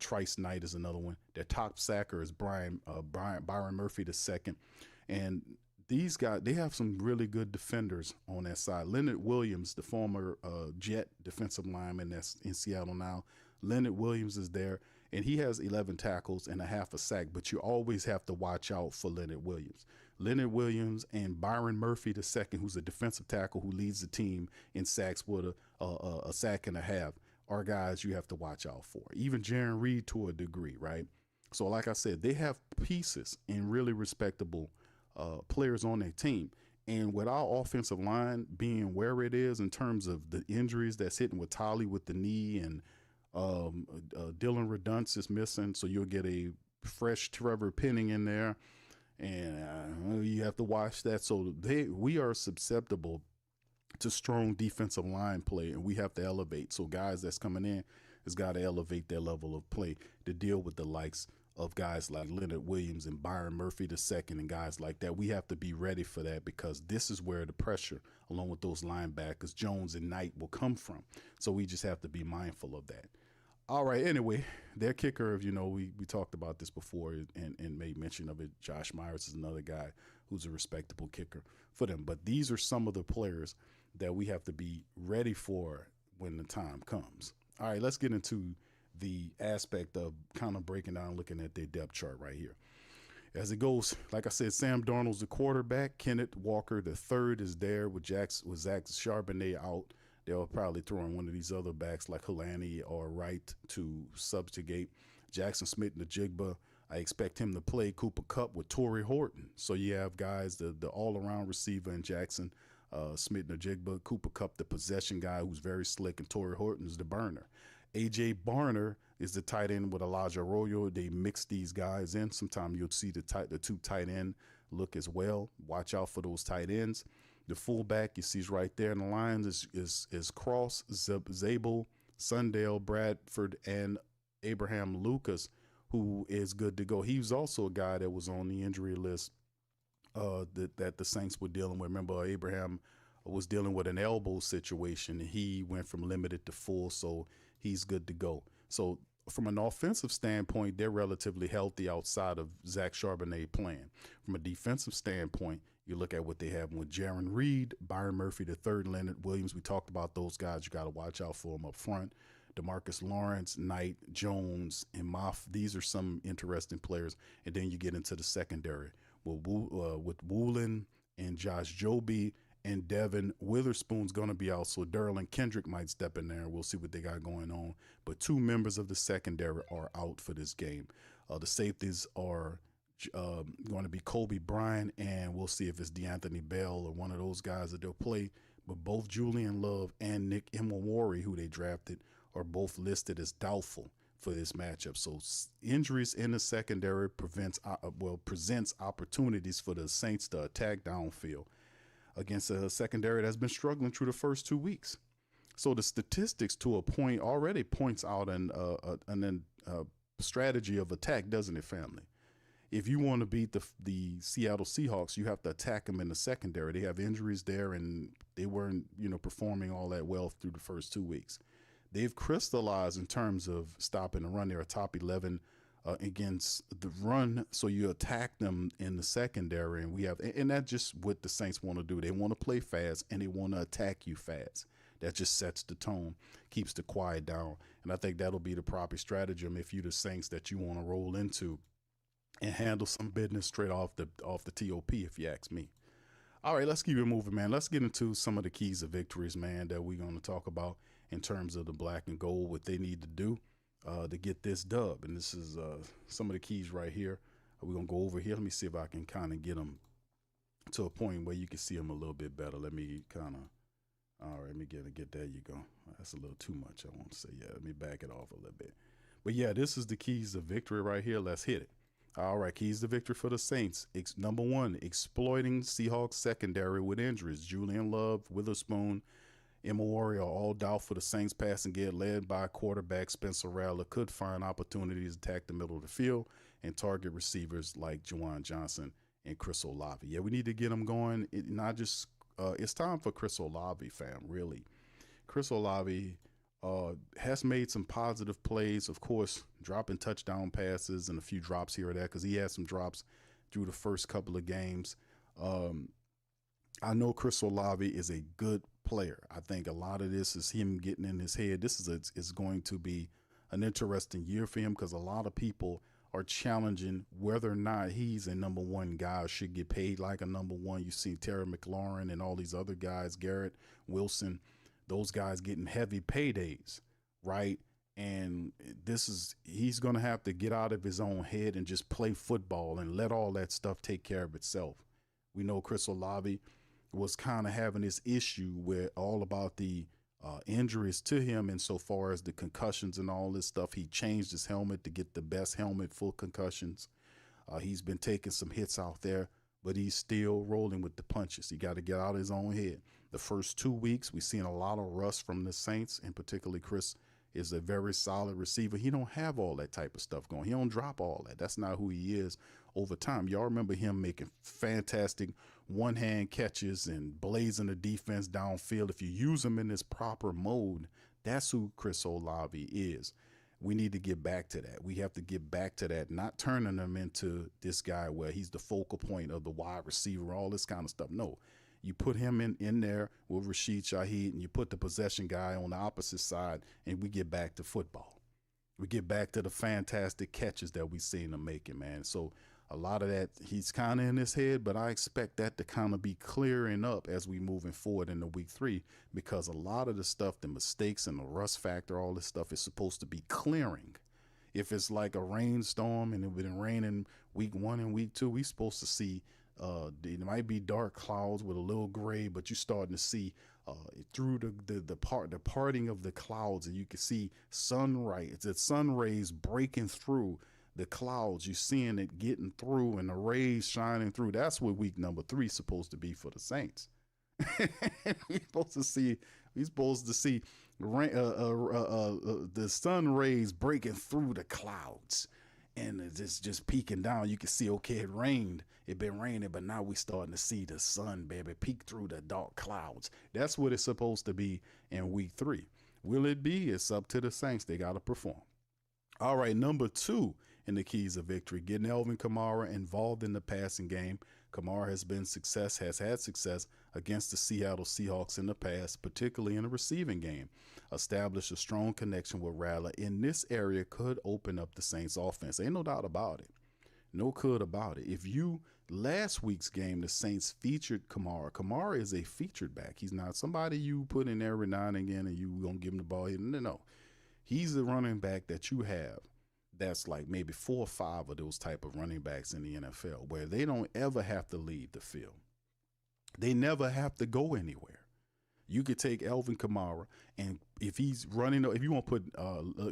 Trice Knight is another one. Their top sacker is Byron Murphy II. And these guys, they have some really good defenders on that side. Leonard Williams, the former Jet defensive lineman that's in Seattle now. Leonard Williams is there, and he has 11 tackles and a half a sack, but you always have to watch out for Leonard Williams. Leonard Williams and Byron Murphy II, who's a defensive tackle who leads the team in sacks with a sack and a half, are guys you have to watch out for. Even Jaron Reed to a degree, right? So like I said, they have pieces and really respectable players on their team. And with our offensive line being where it is in terms of the injuries that's hitting with Taliese with the knee, and Dylan Redunce is missing, so you'll get a fresh Trevor Penning in there, and you have to watch that. So we are susceptible to strong defensive line play, and we have to elevate. So guys that's coming in has got to elevate their level of play to deal with the likes of guys like Leonard Williams and Byron Murphy II and guys like that. We have to be ready for that, because this is where the pressure, along with those linebackers, Jones and Knight, will come from. So we just have to be mindful of that. All right, anyway, their kicker, we talked about this before and made mention of it. Josh Myers is another guy who's a respectable kicker for them. But these are some of the players that we have to be ready for when the time comes. All right, let's get into the aspect of kind of breaking down, looking at their depth chart right here. As it goes, like I said, Sam Darnold's the quarterback. Kenneth Walker III is there with Zach Charbonnet out. They'll probably throw in one of these other backs like Helani or Wright to subjugate. Jackson Smith-Njigba, I expect him to play. Cooper Kupp with Torrey Horton. So you have guys, the all-around receiver in Jackson Smith-Njigba, Cooper Kupp, the possession guy who's very slick, and Torrey Horton is the burner. A.J. Barner is the tight end with Elijah Arroyo. They mix these guys in. Sometimes you'll see the two tight end look as well. Watch out for those tight ends. The fullback you see is right there in the lines is Cross, Zabel, Sundale, Bradford, and Abraham Lucas, who is good to go. He was also a guy that was on the injury list that the Saints were dealing with. Remember, Abraham was dealing with an elbow situation. He went from limited to full, so he's good to go. So from an offensive standpoint, they're relatively healthy outside of Zach Charbonnet playing. From a defensive standpoint, you look at what they have with Jaron Reed, Byron Murphy III, Leonard Williams. We talked about those guys. You got to watch out for them up front. DeMarcus Lawrence, Knight, Jones, and Moff. These are some interesting players. And then you get into the secondary with Woolen and Josh Joby, and Devin Witherspoon's going to be out. So Derlin Kendrick might step in there. We'll see what they got going on. But 2 members of the secondary are out for this game. The safeties are going to be Kobe Bryant, and we'll see if it's DeAnthony Bell or one of those guys that they'll play. But both Julian Love and Nick Imawari, who they drafted, are both listed as doubtful for this matchup. So injuries in the secondary presents opportunities for the Saints to attack downfield against a secondary that's been struggling through the first 2 weeks. So the statistics to a point already points out an strategy of attack, doesn't it, family? If you want to beat the Seattle Seahawks, you have to attack them in the secondary. They have injuries there, and they weren't, performing all that well through the first 2 weeks. They've crystallized in terms of stopping the run. They're a top 11 against the run, so you attack them in the secondary, and that's just what the Saints want to do. They want to play fast, and they want to attack you fast. That just sets the tone, keeps the quiet down, and I think that'll be the proper stratagem if you're the Saints that you want to roll into and handle some business straight off the TOP, if you ask me. All right, let's keep it moving, man. Let's get into some of the keys of victories, man, that we're going to talk about in terms of the black and gold, what they need to do to get this dub. And this is some of the keys right here. We're going to go over here. Let me see if I can kind of get them to a point where you can see them a little bit better. Let me kind of, all right, let me get there you go. That's a little too much, I want to say. Yeah, let me back it off a little bit. But yeah, this is the keys of victory right here. Let's hit it. All right, keys to victory for the Saints. Number 1, exploiting Seahawks secondary with injuries. Julian Love, Witherspoon, Imawari are all doubtful for the Saints passing game, led by quarterback Spencer Rattler. Could find opportunities to attack the middle of the field and target receivers like Juwan Johnson and Chris Olave. Yeah, we need to get them going. It's time for Chris Olave, fam, really. Chris Olave has made some positive plays, of course, dropping touchdown passes and a few drops here or there, because he had some drops through the first couple of games. I know Chris Olave is a good player. I think a lot of this is him getting in his head. This is going to be an interesting year for him, because a lot of people are challenging whether or not he's a number 1 guy, should get paid like a number 1. You see Terry McLaurin and all these other guys, Garrett Wilson, those guys getting heavy paydays, right? And he's going to have to get out of his own head and just play football and let all that stuff take care of itself. We know Chris Olave was kind of having this issue where all about the injuries to him, insofar as the concussions and all this stuff. He changed his helmet to get the best helmet for concussions. He's been taking some hits out there, but he's still rolling with the punches. He got to get out of his own head. The first 2 weeks, we've seen a lot of rust from the Saints, and particularly Chris is a very solid receiver. He don't have all that type of stuff going. He don't drop all that. That's not who he is over time. Y'all remember him making fantastic one-hand catches and blazing the defense downfield. If you use him in this proper mode, that's who Chris Olave is. We need to get back to that. We have to get back to that, not turning him into this guy where he's the focal point of the wide receiver, all this kind of stuff. No, you put him in there with Rashid Shaheed, and you put the possession guy on the opposite side, and we get back to football. We get back to the fantastic catches that we've seen him making, man. So a lot of that, he's kind of in his head, but I expect that to kind of be clearing up as we moving forward into week 3, because a lot of the stuff, the mistakes and the rust factor, all this stuff is supposed to be clearing. If it's like a rainstorm and it's been raining week 1 and week 2, we supposed to see it might be dark clouds with a little gray, but you're starting to see through the parting of the clouds, and you can see the sun rays breaking through the clouds. You're seeing it getting through and the rays shining through. That's what week number 3 is supposed to be for the Saints. We're supposed to see the sun rays breaking through the clouds, and it's just peeking down. You can see, okay, it rained. It been raining, but now we starting to see the sun, baby, peek through the dark clouds. That's what it's supposed to be in week 3. Will it be? It's up to the Saints. They got to perform. All right, number 2 in the keys of victory, getting Alvin Kamara involved in the passing game. Kamara has had success against the Seattle Seahawks in the past, particularly in the receiving game. Established a strong connection with Rattler in this area could open up the Saints offense. Ain't no doubt about it. No could about it. Last week's game, the Saints featured Kamara. Kamara is a featured back. He's not somebody you put in there every now and again and you gonna give him the ball. No. He's a running back that you have that's like maybe 4 or 5 of those type of running backs in the NFL where they don't ever have to leave the field. They never have to go anywhere. You could take Alvin Kamara, and if he's running, if you want to put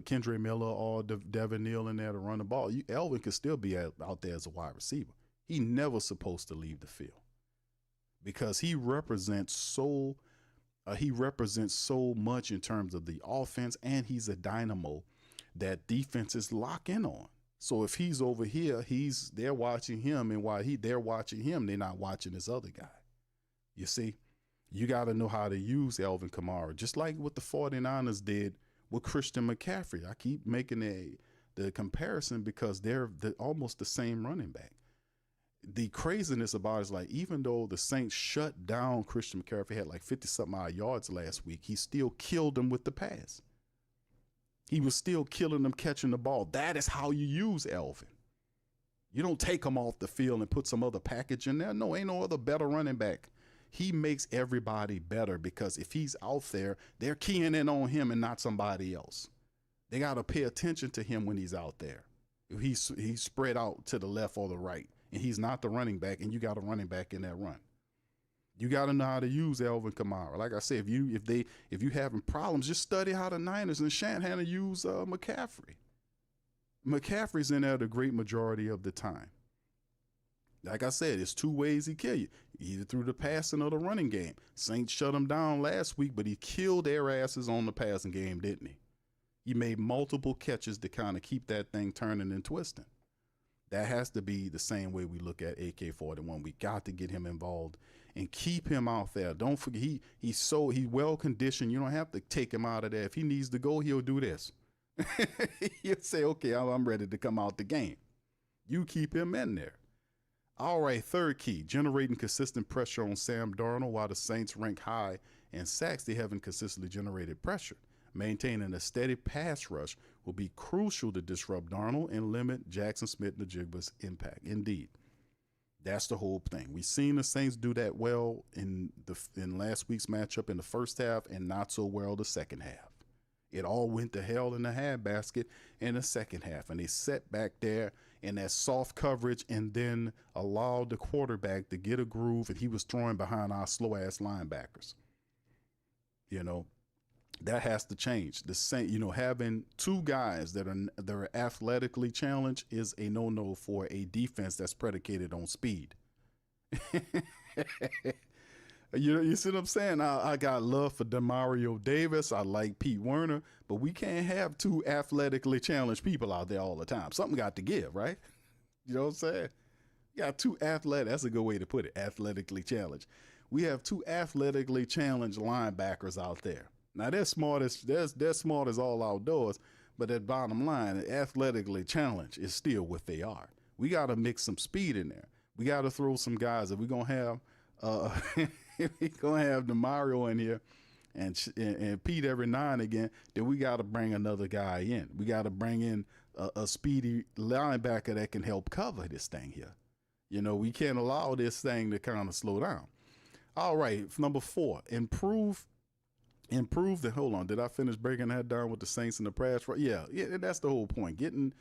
Kendre Miller or Devin Neal in there to run the ball, Alvin could still be out there as a wide receiver. He never supposed to leave the field because he represents so much in terms of the offense, and he's a dynamo that defenses lock in on. So if he's over here, they're watching him, and while they're watching him, they're not watching this other guy. You see, you got to know how to use Alvin Kamara, just like what the 49ers did with Christian McCaffrey. I keep making the comparison because they're almost the same running back. The craziness about it is, like, even though the Saints shut down Christian McCaffrey, had like 50-something odd yards last week, he still killed them with the pass. He was still killing them catching the ball. That is how you use Alvin. You don't take him off the field and put some other package in there. No, ain't no other better running back. He makes everybody better because if he's out there, they're keying in on him and not somebody else. They got to pay attention to him when he's out there. If he's spread out to the left or the right, and he's not the running back, and you got a running back in that run. You got to know how to use Alvin Kamara. Like I said, if you having problems, just study how the Niners and Shanahan use McCaffrey. McCaffrey's in there the great majority of the time. Like I said, it's 2 ways he kill you, either through the passing or the running game. Saints shut him down last week, but he killed their asses on the passing game, didn't he? He made multiple catches to kind of keep that thing turning and twisting. That has to be the same way we look at AK-41. We got to get him involved and keep him out there. Don't forget, he's well conditioned. You don't have to take him out of there. If he needs to go, he'll do this. He'll say, okay, I'm ready to come out the game. You keep him in there. All right, 3rd key, generating consistent pressure on Sam Darnold. While the Saints rank high in sacks, they haven't consistently generated pressure. Maintaining a steady pass rush will be crucial to disrupt Darnold and limit Jackson Smith-Njigba's impact. Indeed, that's the whole thing. We've seen the Saints do that well in last week's matchup in the first half, and not so well the second half. It all went to hell in the handbasket in the second half, and they sat back there in that soft coverage and then allowed the quarterback to get a groove, and he was throwing behind our slow-ass linebackers. You know, that has to change. The Saint, having 2 guys that are athletically challenged is a no-no for a defense that's predicated on speed. You see what I'm saying? I got love for Demario Davis. I like Pete Werner, but we can't have 2 athletically challenged people out there all the time. Something got to give, right? You know what I'm saying? You got 2 athletic. That's a good way to put it. Athletically challenged. We have 2 athletically challenged linebackers out there. Now they're smart as all outdoors, but at bottom line, athletically challenged is still what they are. We got to mix some speed in there. We got to throw some guys. If we're gonna have if we're gonna have Demario in here and Pete every now and again, then we got to bring another guy in. We got to bring in a speedy linebacker that can help cover this thing here. We can't allow this thing to kind of slow down. All right, number 4, improve the, hold on, did I finish breaking that down with the Saints and the pass? Yeah, that's the whole point. Getting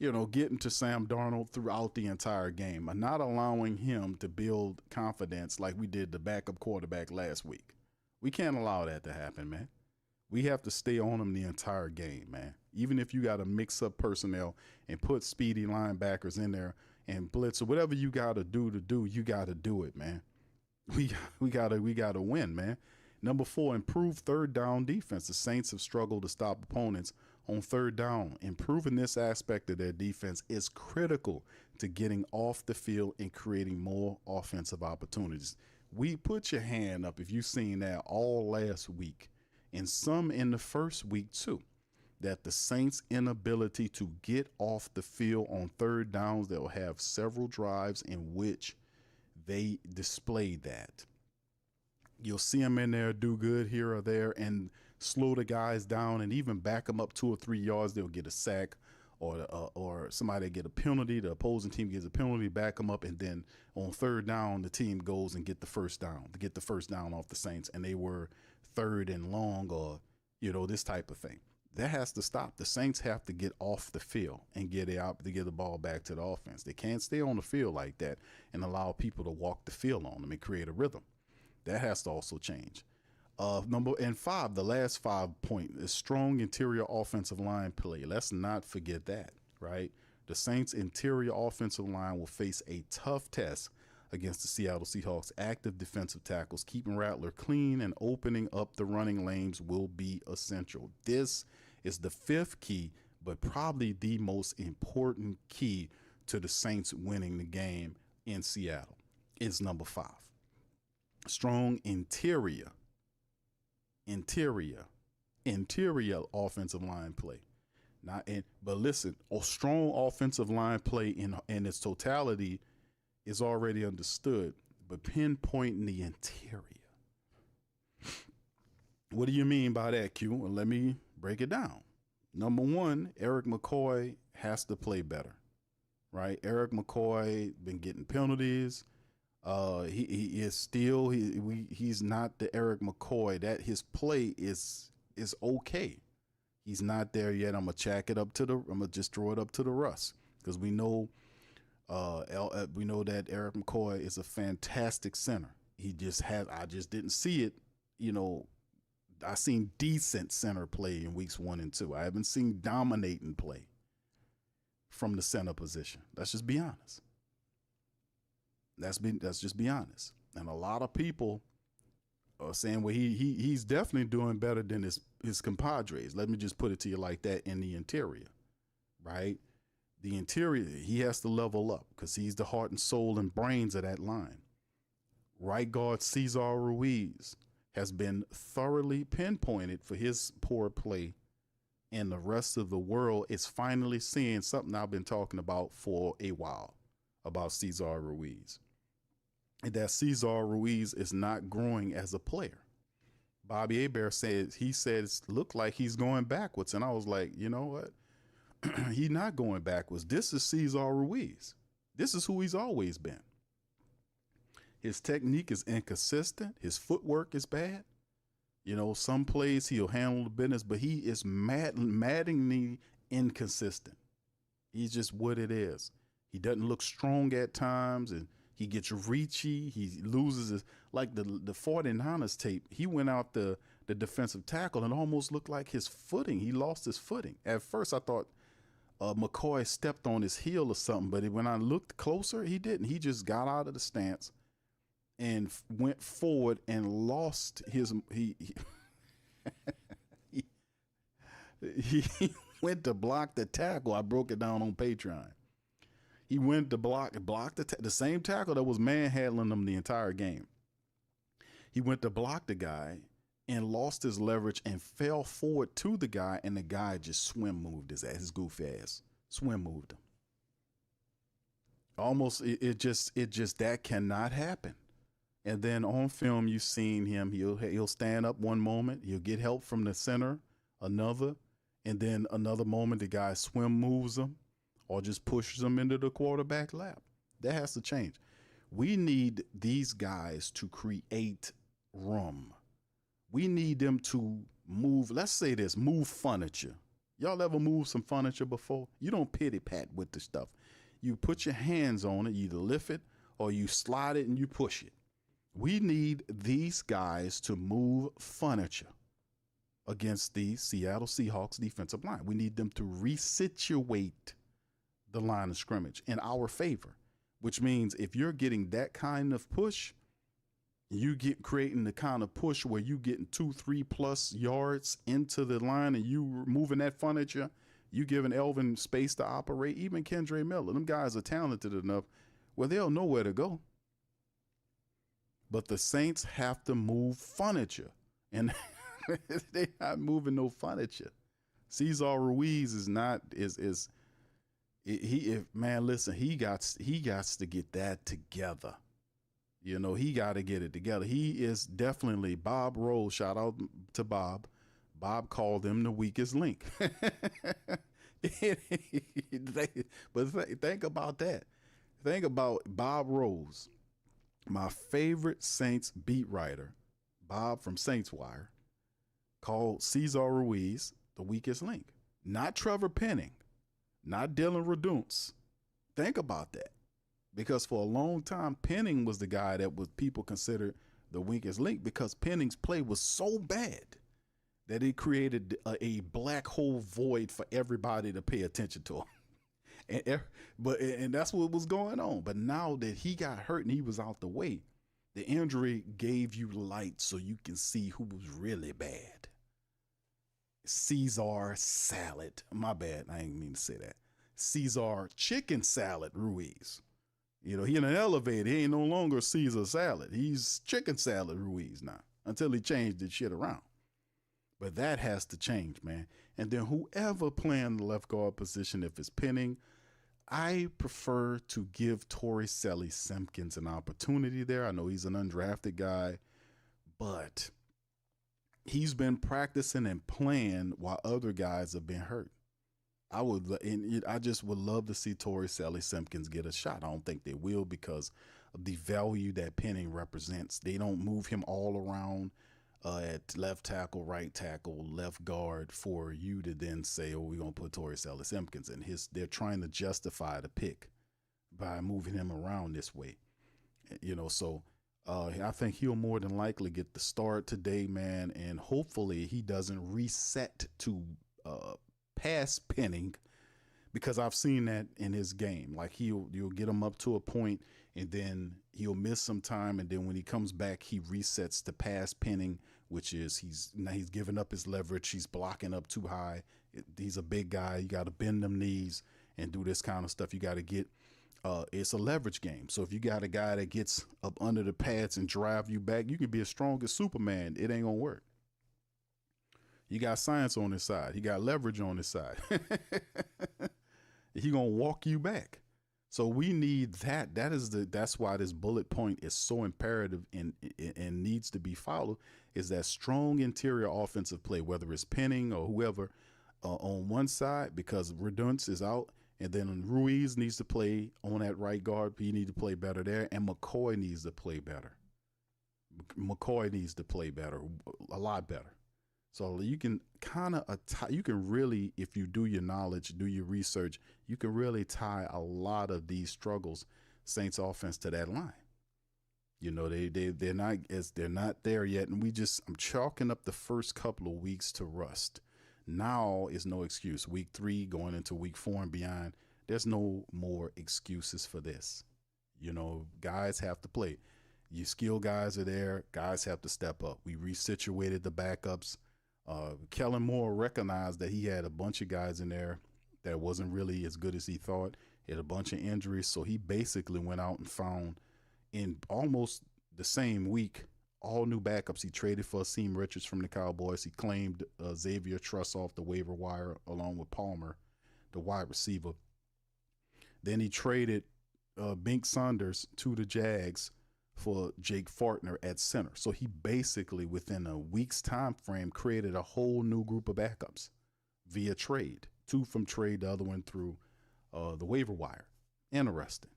to Sam Darnold throughout the entire game and not allowing him to build confidence like we did the backup quarterback last week. We can't allow that to happen, man. We have to stay on them the entire game, man. Even if you got to mix up personnel and put speedy linebackers in there and blitz or whatever you got to do, you got to do it, man. We gotta win, man. Number 4, improve third down defense. The Saints have struggled to stop opponents on third down. Improving this aspect of their defense is critical to getting off the field and creating more offensive opportunities. We put your hand up if you've seen that all last week and some in the first week too, that the Saints' inability to get off the field on third downs, they'll have several drives in which they display that. You'll see them in there do good here or there and slow the guys down and even back them up 2 or 3 yards. They'll get a sack or somebody get a penalty. The opposing team gets a penalty, back them up, and then on third down, the team goes and get the first down off the Saints, and they were third and long or, this type of thing. That has to stop. The Saints have to get off the field and get the ball back to the offense. They can't stay on the field like that and allow people to walk the field on them and create a rhythm. That has to also change. Number 5, the last 5 point is strong interior offensive line play. Let's not forget that, right? The Saints' interior offensive line will face a tough test against the Seattle Seahawks. Active defensive tackles, keeping Rattler clean and opening up the running lanes will be essential. This is the 5th key, but probably the most important key to the Saints winning the game in Seattle is number 5. Strong interior offensive line play. But listen, a strong offensive line play in its totality is already understood, but pinpointing the interior. What do you mean by that, Q? Well, let me break it down. Number 1, Eric McCoy has to play better, right? Eric McCoy been getting penalties. He's not the Eric McCoy that his play is okay. He's not there yet. I'm gonna just throw it up to the Russ, because we know that Eric McCoy is a fantastic center. I just didn't see it. I seen decent center play in weeks 1 and 2. I haven't seen dominating play from the center position. Let's just be honest. Let's just be honest. And a lot of people are saying, well, he's definitely doing better than his compadres. Let me just put it to you like that. In the interior, right? The interior, he has to level up because he's the heart and soul and brains of that line. Right guard Cesar Ruiz has been thoroughly pinpointed for his poor play, and the rest of the world is finally seeing something I've been talking about for a while about Cesar Ruiz. And that Cesar Ruiz is not growing as a player. Bobby Hebert said it looked like he's going backwards. And I was like, you know what? He's not going backwards. This is Cesar Ruiz. This is who he's always been. His technique is inconsistent. His footwork is bad. Some plays he'll handle the business, but he is maddeningly inconsistent. He's just what it is. He doesn't look strong at times, and he gets reachy. He loses his, like the 49ers tape. He went out the defensive tackle and almost looked like his footing. He lost his footing. At first, I thought McCoy stepped on his heel or something, but when I looked closer, he didn't. He just got out of the stance and went forward and lost his. He went to block the tackle. I broke it down on Patreon. He went to block the same tackle that was manhandling him the entire game. He went to block the guy and lost his leverage and fell forward to the guy, and the guy just swim moved his ass, his goofy ass. Swim moved him. Almost, it just that cannot happen. And then on film, you've seen him. He'll stand up one moment. He'll get help from the center, another, and then another moment the guy swim moves him or just pushes him into the quarterback lap. That has to change. We need these guys to create room. We need them to move. Let's say this: move furniture. Y'all ever move some furniture before? You don't pity pat with the stuff. You put your hands on it. You either lift it or you slide it and you push it. We need these guys to move furniture against the Seattle Seahawks defensive line. We need them to resituate the line of scrimmage in our favor, which means if you're getting that kind of push, you get creating the kind of push where you getting 2-3+ yards into the line and you moving that furniture, you giving Elvin space to operate, even Kendre Miller. Them guys are talented enough where they'll know where to go. But the Saints have to move furniture, and they're not moving no furniture. Cesar Ruiz is not man, listen, he got to get that together. You know, he got to get it together. He is definitely Bob Rose. Shout out to Bob. Bob called him the weakest link. But think about that. Think about Bob Rose, my favorite Saints beat writer, Bob from Saints Wire, called Cesar Ruiz the weakest link. Not Trevor Penning, not Dylan Redunce. Think about that. Because for a long time, Penning was the guy that was people considered the weakest link because Penning's play was so bad that it created a black hole void for everybody to pay attention to him. And that's what was going on. But now that he got hurt and he was out the way, the injury gave you light so you can see who was really bad. Cesar Salad. My bad. I ain't mean to say that. Cesar Chicken Salad Ruiz. You know, he in an elevator. He ain't no longer Caesar Salad. He's Chicken Salad Ruiz now until he changed his shit around. But that has to change, man. And then whoever playing the left guard position, if it's Penning, I prefer to give Torrey Simpkins an opportunity there. I know he's an undrafted guy, but he's been practicing and playing while other guys have been hurt. I just would love to see Torrey Simpkins get a shot. I don't think they will because of the value that Penning represents. They don't move him all around at left tackle, right tackle, left guard for you to then say, oh, we're going to put Torrey Simpkins in. They're trying to justify the pick by moving him around this way. You know, so I think he'll more than likely get the start today, man, and hopefully he doesn't reset to pass Penning, because I've seen that in his game. Like you'll get him up to a point and then he'll miss some time, and then when he comes back, he resets to pass Penning, which is he's giving up his leverage. He's blocking up too high. He's a big guy. You got to bend them knees and do this kind of stuff. You got to get it's a leverage game. So if you got a guy that gets up under the pads and drive you back, you can be as strong as Superman. It ain't gonna work. He got science on his side. He got leverage on his side. He gonna walk you back. So we need that. That's why this bullet point is so imperative and needs to be followed. Is that strong interior offensive play, whether it's Penning or whoever on one side, because Redunce is out, and then Ruiz needs to play on that right guard. He needs to play better there, and McCoy needs to play better. McCoy needs to play better, a lot better. So you can you can really, if you do your knowledge, do your research, you can really tie a lot of these struggles, Saints offense, to that line. You know, they're not there yet, and I'm chalking up the first couple of weeks to rust. Now is no excuse. Week 3 going into week 4 and beyond, there's no more excuses for this. You know, guys have to play. Your skill guys are there. Guys have to step up. We resituated the backups. Kellen Moore recognized that he had a bunch of guys in there that wasn't really as good as he thought. He had a bunch of injuries, so he basically went out and found in almost the same week all new backups. He traded for Akeem Richards from the Cowboys. He claimed Xavier Truss off the waiver wire along with Palmer, the wide receiver. Then he traded Bink Saunders to the Jags for Jake Fartner at center. So he basically, within a week's time frame, created a whole new group of backups via trade. 2 from trade, the other one through the waiver wire. Interesting.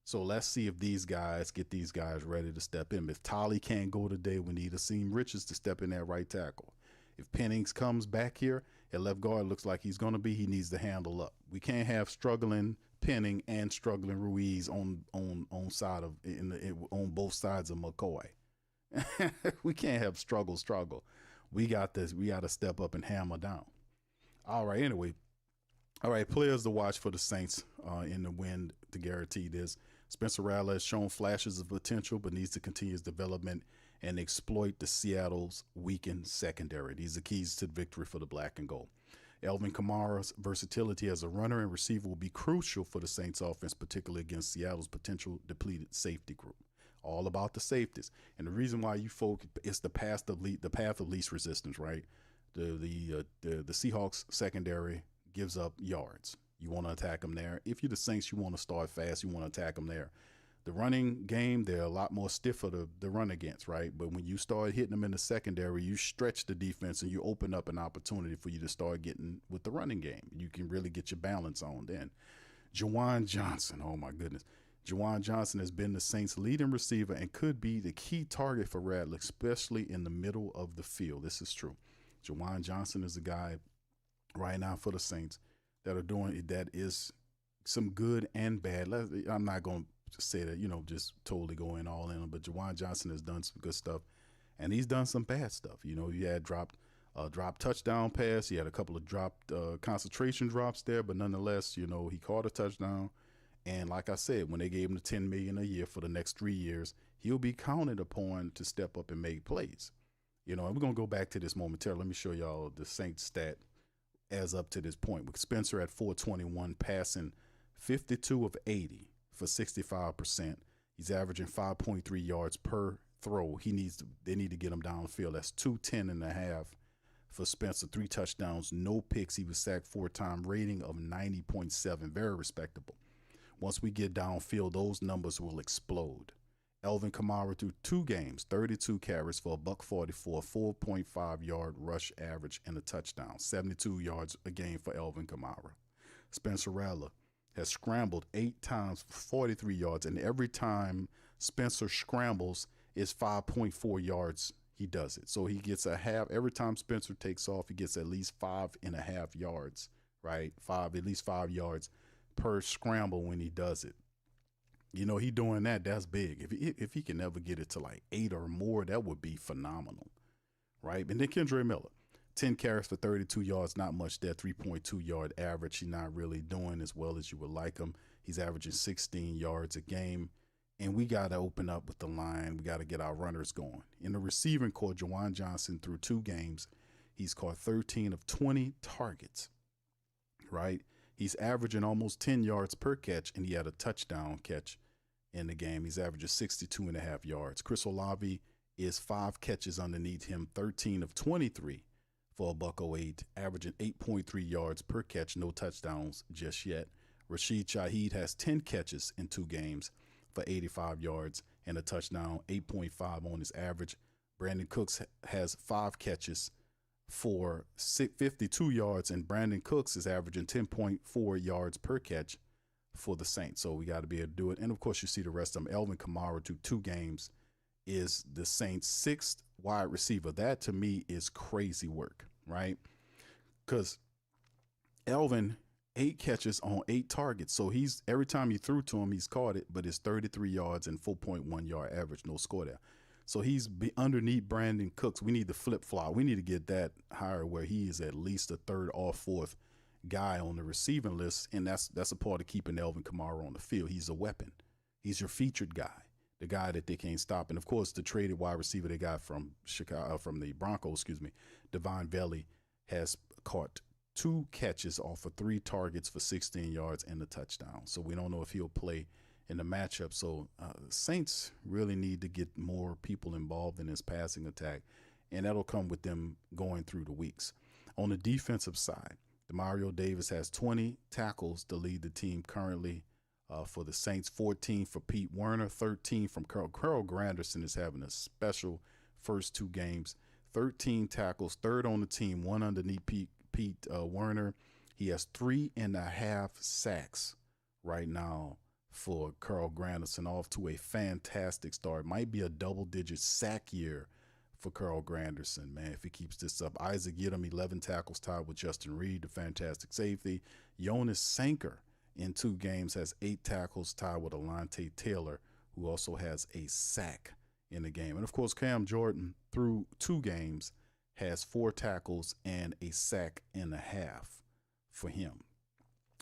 So let's see if these guys get these guys ready to step in. If Tali can't go today, we need Akeem Richards to step in at right tackle. If Pennings comes back here at left guard, looks like he's going to be, he needs to handle up. We can't have struggling Penning and struggling Ruiz on both sides of McCoy. We can't have struggle. We got this. We got to step up and hammer down. All right. Anyway, all right. Players to watch for the Saints in the win to guarantee this. Spencer Rattler has shown flashes of potential, but needs to continue his development and exploit the Seattle's weakened secondary. These are keys to the victory for the black and gold. Alvin Kamara's versatility as a runner and receiver will be crucial for the Saints offense, particularly against Seattle's potential depleted safety group. All about the safeties. And the reason why you folk is the path of least resistance, right? The Seahawks secondary gives up yards. You want to attack them there. If you're the Saints, you want to start fast. You want to attack them there. The running game, they're a lot more stiffer to run against, right? But when you start hitting them in the secondary, you stretch the defense and you open up an opportunity for you to start getting with the running game. You can really get your balance on then. Juwan Johnson, oh my goodness. Juwan Johnson has been the Saints' leading receiver and could be the key target for Rattler, especially in the middle of the field. This is true. Juwan Johnson is a guy right now for the Saints that are doing that is some good and bad. I'm not going to say that, just totally going all in, but Juwan Johnson has done some good stuff, and he's done some bad stuff. He had dropped touchdown pass. He had a couple of dropped concentration drops there, but nonetheless, he caught a touchdown. And like I said, when they gave him the $10 million a year for the next 3 years, he'll be counted upon to step up and make plays. And we're going to go back to this momentarily. Let me show y'all the Saints stat as up to this point. With Spencer at 421, passing 52 of 80 for 65%. He's averaging 5.3 yards per throw. They need to get him downfield. That's 210.5 for Spencer. 3 touchdowns, no picks. He was sacked 4 times, rating of 90.7. Very respectable. Once we get downfield, those numbers will explode. Alvin Kamara through 2 games, 32 carries for $144, 4.5 yard rush average and a touchdown. 72 yards a game for Alvin Kamara. Spencer Rattler has scrambled 8 times for 43 yards, and every time Spencer scrambles is 5.4 yards. He does it. So he gets a half. Every time Spencer takes off, he gets at least 5.5 yards, right? At least 5 yards per scramble when he does it. He doing that. That's big. If he can ever get it to like 8 or more, that would be phenomenal, right? And then Kendre Miller, 10 carries for 32 yards, not much there, 3.2 yard average. He's not really doing as well as you would like him. He's averaging 16 yards a game, and we got to open up with the line. We got to get our runners going. In the receiving corps, Juwan Johnson through 2 games, he's caught 13 of 20 targets, right? He's averaging almost 10 yards per catch, and he had a touchdown catch in the game. He's averaging 62.5 yards. Chris Olave is 5 catches underneath him, 13 of 23 for $108, averaging 8.3 yards per catch, no touchdowns just yet. Rashid Shaheed has 10 catches in 2 games for 85 yards and a touchdown, 8.5 on his average. Brandon Cooks has 5 catches for 52 yards, and Brandon Cooks is averaging 10.4 yards per catch for the Saints. So we got to be able to do it. And of course, you see the rest of them. Alvin Kamara to 2 games is the Saints' 6th wide receiver. That to me is crazy work, right? Because Alvin, 8 catches on 8 targets. So every time you threw to him, he's caught it, but it's 33 yards and 4.1 yard average, no score there. So he's underneath Brandon Cooks. We need to flip-flop. We need to get that higher where he is at least a 3rd or 4th guy on the receiving list, and that's a part of keeping Alvin Kamara on the field. He's a weapon. He's your featured guy, the guy that they can't stop. And of course, the traded wide receiver they got from the Broncos, Devon Valley, has caught 2 catches off of 3 targets for 16 yards and a touchdown. So we don't know if he'll play in the matchup. So Saints really need to get more people involved in this passing attack, and that'll come with them going through the weeks. On the defensive side, Demario Davis has 20 tackles to lead the team currently for the Saints, 14 for Pete Werner, 13 from Carl Granderson is having a special first 2 games, 13 tackles, 3rd on the team, 1 underneath Pete Werner. He has 3.5 sacks right now for Carl Granderson, off to a fantastic start. Might be a double-digit sack year for Carl Granderson, man, if he keeps this up. Isaac Yiadom, 11 tackles, tied with Justin Reed, the fantastic safety. Jonas Sanker in 2 games has 8 tackles, tied with Alante Taylor, who also has a sack in the game. And of course, Cam Jordan through 2 games has 4 tackles and a sack and a half for him.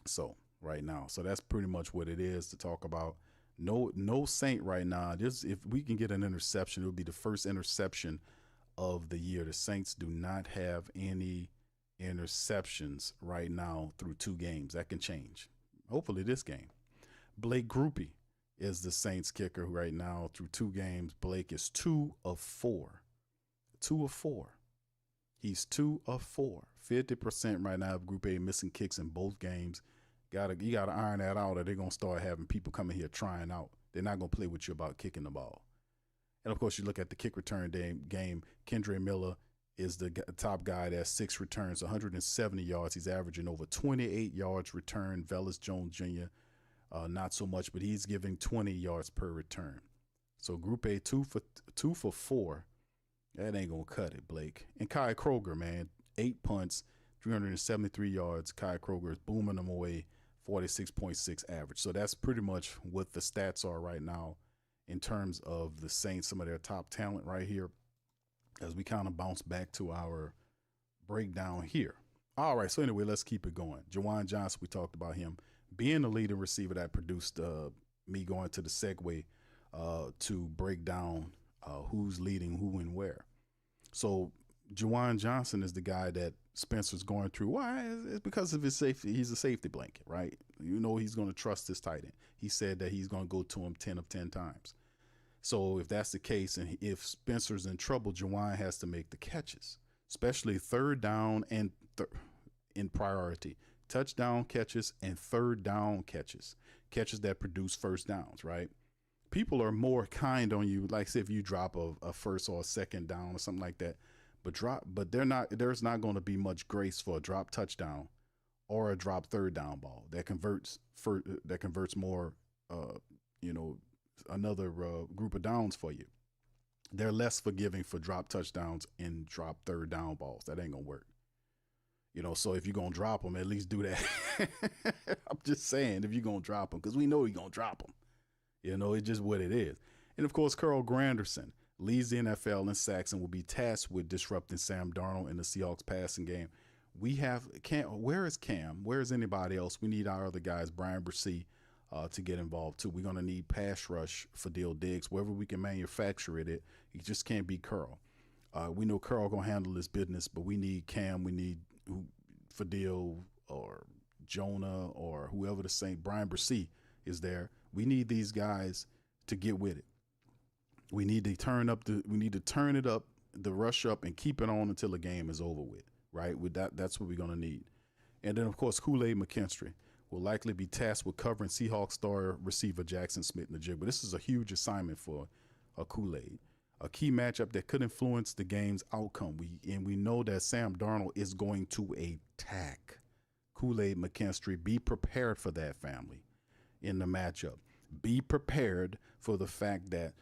So right now, so that's pretty much what it is to talk about. No Saint right now. If we can get an interception, it'll be the first interception of the year. The Saints do not have any interceptions right now through 2 games. That can change. Hopefully this game. Blake Groupie is the Saints kicker right now through 2 games. Blake is 2 of 4. 2 of 4. He's 2 of 4. 50% right now of Group A, missing kicks in both games. You gotta iron that out, or they're gonna start having people coming here trying out. They're not gonna play with you about kicking the ball. And of course, you look at the kick return game. Kendre Miller is the top guy. That 6 returns, 170 yards. He's averaging over 28 yards return. Velus Jones Jr. Not so much, but he's giving 20 yards per return. So Group A, 2 for 4. That ain't gonna cut it, Blake. And Kai Kroger, man, 8 punts, 373 yards. Kai Kroger is booming them away, 46.6 average. So that's pretty much what the stats are right now in terms of the Saints, some of their top talent right here, as we kind of bounce back to our breakdown here. All right, so anyway, let's keep it going. Juwan Johnson, we talked about him being the leading receiver. That produced me going to the segue to break down who's leading who and where. So Juwan Johnson is the guy that Spencer's going through. Why? It's because of his safety. He's a safety blanket, right? You know he's going to trust his tight end. He said that he's going to go to him 10 of 10 times. So if that's the case, and if Spencer's in trouble, Juwan has to make the catches, especially third down and in priority. Touchdown catches and third down catches that produce first downs, right? People are more kind on you, like say if you drop a first or a second down or something like that. But there's not going to be much grace for a drop touchdown or a drop third down ball that converts more, another group of downs for you. They're less forgiving for drop touchdowns and drop third down balls. That ain't gonna work. So if you're gonna drop them, at least do that. I'm just saying, if you're gonna drop them, because we know you're gonna drop them. It's just what it is. And of course, Carl Granderson leads the NFL in sacks and will be tasked with disrupting Sam Darnold in the Seahawks passing game. We have Cam. Where is Cam? Where is anybody else? We need our other guys, Brian Bresee, to get involved too. We're gonna need pass rush for Fadil Diggs. Wherever we can manufacture it just can't be Carl. We know Carl gonna handle his business, but we need Cam. We need Fadil or Jonah or whoever Brian Bresee is there. We need these guys to get with it. We need to turn it up, the rush up, and keep it on until the game is over with, right? With that's what we're going to need. And then, of course, Kool-Aid McKinstry will likely be tasked with covering Seahawks star receiver Jackson Smith-Njigba. This is a huge assignment for Kool-Aid, a key matchup that could influence the game's outcome. We know that Sam Darnold is going to attack Kool-Aid McKinstry. Be prepared for that, family, in the matchup. Be prepared for the fact that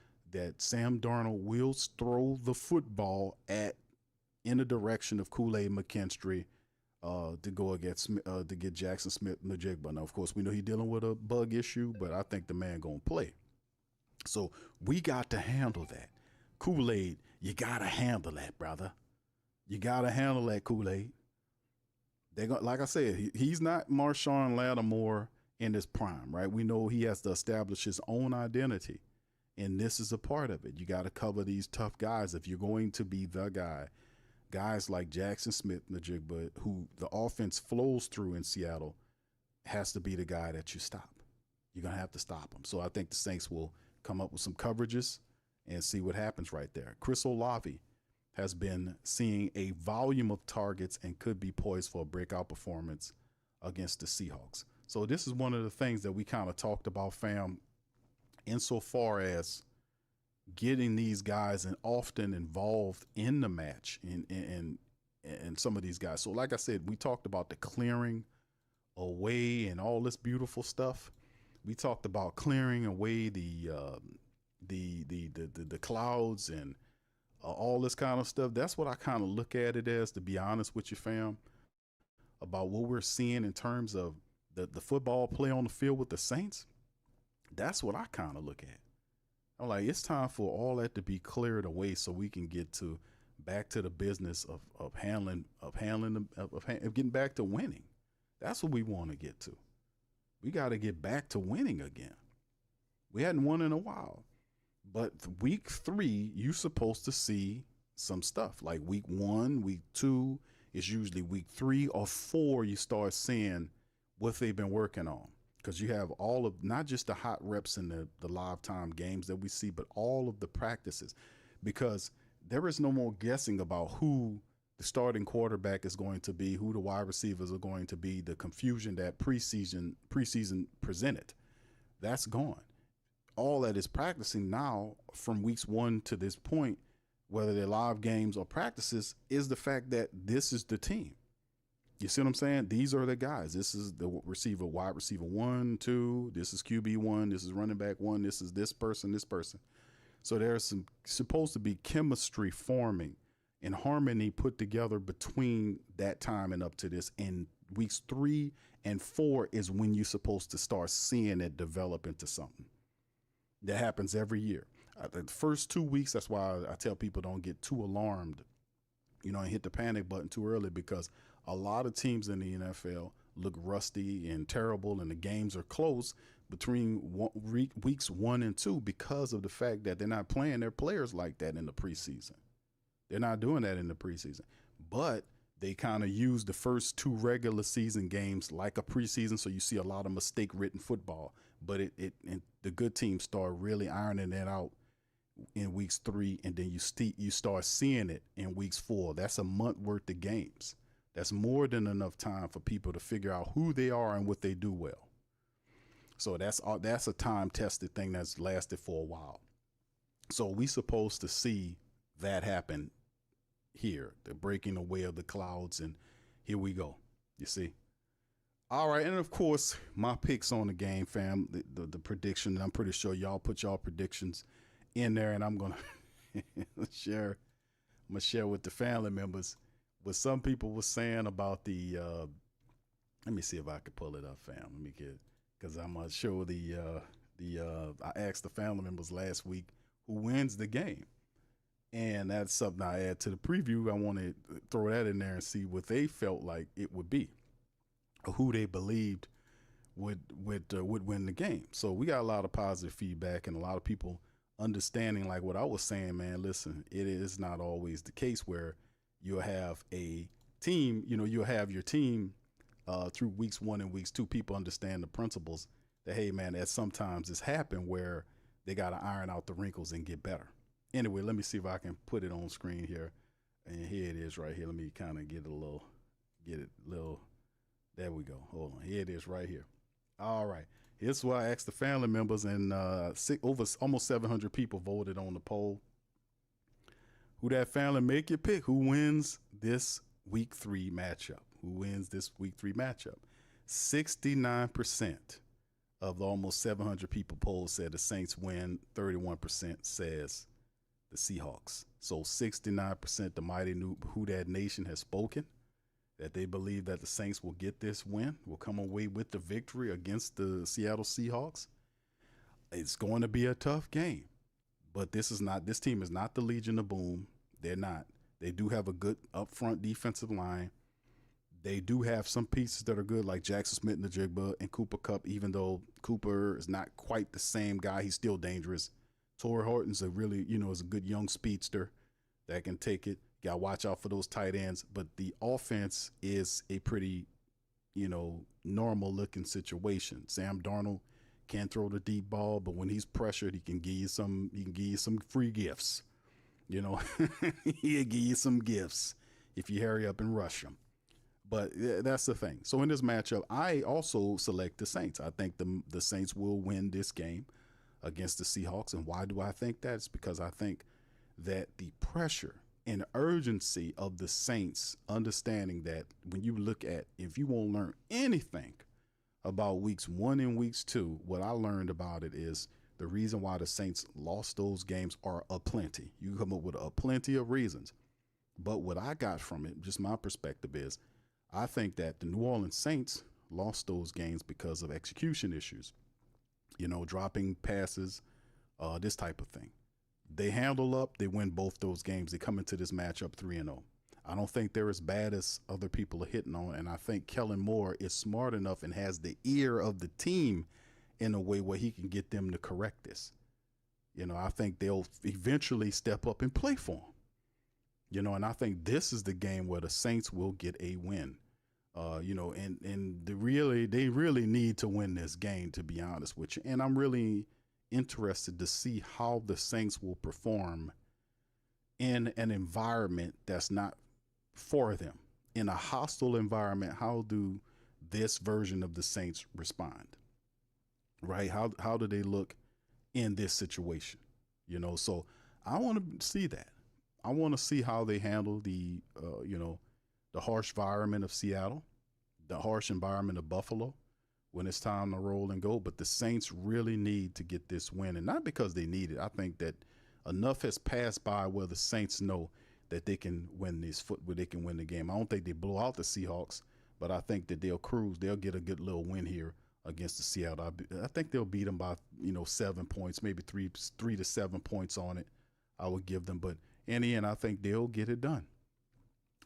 Sam Darnold will throw the football in the direction of Kool-Aid McKinstry to go against to get Jackson Smith-Njigba. Now, of course, we know he's dealing with a bug issue, but I think the man gonna play. So we got to handle that. Kool-Aid, you gotta handle that, brother. You gotta handle that, Kool-Aid. Like I said, he's not Marshawn Lattimore in his prime, right? We know he has to establish his own identity. And this is a part of it. You got to cover these tough guys if you're going to be the guy. Guys like Jackson Smith-Njigba, who the offense flows through in Seattle, has to be the guy that you stop. You're going to have to stop him. So I think the Saints will come up with some coverages and see what happens right there. Chris Olave has been seeing a volume of targets and could be poised for a breakout performance against the Seahawks. So this is one of the things that we kind of talked about, fam, insofar as getting these guys and often involved in the match and some of these guys. So like I said, we talked about the clearing away and all this beautiful stuff. We talked about clearing away the clouds and all this kind of stuff. That's what I kind of look at it as, to be honest with you, fam, about what we're seeing in terms of the football play on the field with the Saints. That's what I kind of look at. I'm like, it's time for all that to be cleared away so we can get to back to the business of getting back to winning. That's what we want to get to. We got to get back to winning again. We hadn't won in a while. But week 3, you're supposed to see some stuff. Like week 1, week 2, it's usually week 3 or 4 you start seeing what they've been working on. Because you have all of, not just the hot reps in the live time games that we see, but all of the practices. Because there is no more guessing about who the starting quarterback is going to be, who the wide receivers are going to be, the confusion that preseason presented. That's gone. All that is practicing now from weeks 1 to this point, whether they're live games or practices, is the fact that this is the team. You see what I'm saying? These are the guys. This is the receiver, wide receiver 1, 2. This is QB 1. This is running back 1. This is this person, this person. So there's some supposed to be chemistry forming and harmony put together between that time and up to this. And weeks 3 and 4 is when you're supposed to start seeing it develop into something. That happens every year. The first 2 weeks, that's why I tell people don't get too alarmed, and hit the panic button too early, because a lot of teams in the NFL look rusty and terrible, and the games are close between weeks 1 and 2 because of the fact that they're not playing their players like that in the preseason. They're not doing that in the preseason. But they kind of use the first 2 regular season games like a preseason, so you see a lot of mistake-ridden football. But and the good teams start really ironing it out in weeks 3, and then you start seeing it in weeks 4. That's a month worth of games. That's more than enough time for people to figure out who they are and what they do well. So that's a time-tested thing that's lasted for a while. So we supposed to see that happen here, the breaking away of the clouds, and here we go. You see? All right, and of course, my picks on the game, fam, the prediction. I'm pretty sure y'all put y'all predictions in there, and I'm gonna share with the family members what some people were saying about the. Let me see if I can pull it up, fam. Let me get, because I'm gonna show I asked the family members last week who wins the game, and that's something I add to the preview. I want to throw that in there and see what they felt like it would be, or who they believed would win the game. So we got a lot of positive feedback and a lot of people understanding, like what I was saying, man. Listen, it is not always the case where you'll have a team, you'll have your team through weeks 1 and weeks 2. People understand the principles that, hey, man, that sometimes it's happened where they got to iron out the wrinkles and get better. Anyway, let me see if I can put it on screen here. And here it is right here. Let me kind of get it there we go. Hold on. Here it is right here. All right. Here's why I asked the family members, and almost 700 people voted on the poll. Who that family, make your pick. Who wins this week 3 matchup? Who wins this week 3 matchup? 69% of the almost 700 people polled said the Saints win. 31% says the Seahawks. So 69%, the mighty new Who Dat Nation has spoken, that they believe that the Saints will get this win, will come away with the victory against the Seattle Seahawks. It's going to be a tough game, but this team is not the Legion of Boom. They're not. They do have a good upfront defensive line. They do have some pieces that are good, like Jackson Smith-Njigba and Cooper Kupp, even though Cooper is not quite the same guy. He's still dangerous. Torrey Horton's is a good young speedster that can take it. Got to watch out for those tight ends. But the offense is a pretty, normal looking situation. Sam Darnold can throw the deep ball, but when he's pressured, he can give you some free gifts. He'll give you some gifts if you hurry up and rush him. But that's the thing. So in this matchup, I also select the Saints. I think the Saints will win this game against the Seahawks. And why do I think that? It's because I think that the pressure and urgency of the Saints, understanding that when you look at, if you won't learn anything about weeks 1 and weeks 2, what I learned about it is the reason why the Saints lost those games are aplenty. You come up with a plenty of reasons. But what I got from it, just my perspective, is I think that the New Orleans Saints lost those games because of execution issues. Dropping passes, this type of thing. They handle up, they win both those games. They come into this matchup 3-0. I don't think they're as bad as other people are hitting on, and I think Kellen Moore is smart enough and has the ear of the team in a way where he can get them to correct this. I think they'll eventually step up and play for him. And I think this is the game where the Saints will get a win. And they really need to win this game, to be honest with you. And I'm really interested to see how the Saints will perform in an environment that's not for them. In a hostile environment, how do this version of the Saints respond? Right? How do they look in this situation? So I want to see that. I want to see how they handle the harsh environment of Seattle, the harsh environment of Buffalo when it's time to roll and go. But the Saints really need to get this win, and not because they need it. I think that enough has passed by where the Saints know that they can win where they can win the game. I don't think they blow out the Seahawks, but I think that they'll cruise. They'll get a good little win here against the Seattle. I think they'll beat them by 7 points, maybe 3 to 7 points on it. I would give them, but in the end, I think they'll get it done.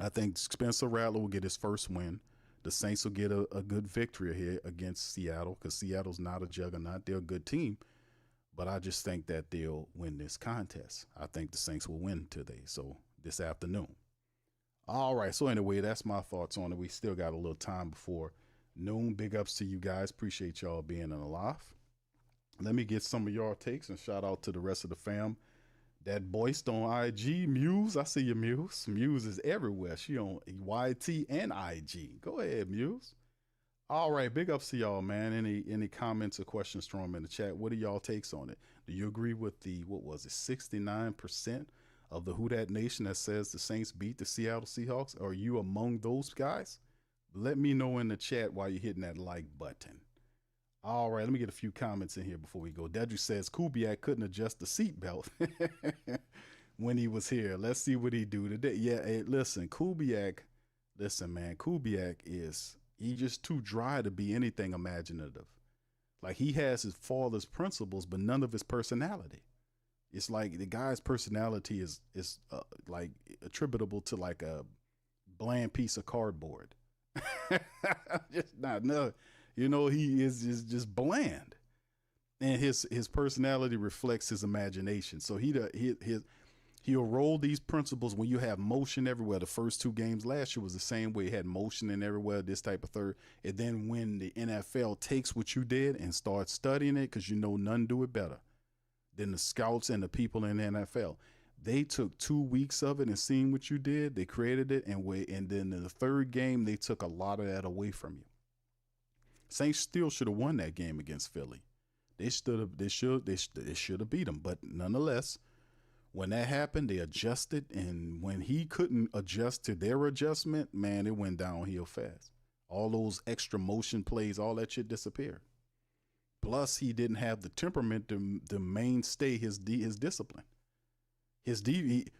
I think Spencer Rattler will get his first win. The Saints will get a good victory here against Seattle, because Seattle's not a juggernaut. They're a good team, but I just think that they'll win this contest. I think the Saints will win today, so this afternoon. All right, so anyway, that's my thoughts on it. We still got a little time before noon. Big ups to you guys. Appreciate y'all being alive. Let me get some of y'all takes, and shout out to the rest of the fam. That Boyst on IG, Muse. I see you, Muse. Muse is everywhere. She on YT and IG. Go ahead, Muse. All right, big ups to y'all, man. Any comments or questions, throw them in the chat. What are y'all takes on it? Do you agree with the, 69% of the Who Dat Nation that says the Saints beat the Seattle Seahawks? Are you among those guys? Let me know in the chat while you're hitting that like button. All right, let me get a few comments in here before we go. Dedrick says Kubiak couldn't adjust the seatbelt when he was here. Let's see what he do today. Yeah, hey, listen, Kubiak, man, he's just too dry to be anything imaginative. Like, he has his father's principles, but none of his personality. It's like the guy's personality is like attributable to like a bland piece of cardboard. Just not no. He is just bland, and his personality reflects his imagination. So he'll roll these principles when you have motion everywhere. The first 2 games last year was the same way. He had motion in everywhere, this type of third. And then when the NFL takes what you did and starts studying it, because none do it better than the scouts and the people in the NFL. They took 2 weeks of it and seeing what you did. They created it, and then in the third game, they took a lot of that away from you. Saints still should have won that game against Philly. They should have beat them. But nonetheless, when that happened, they adjusted, and when he couldn't adjust to their adjustment, man, it went downhill fast. All those extra motion plays, all that shit disappeared. Plus, he didn't have the temperament to mainstay his discipline.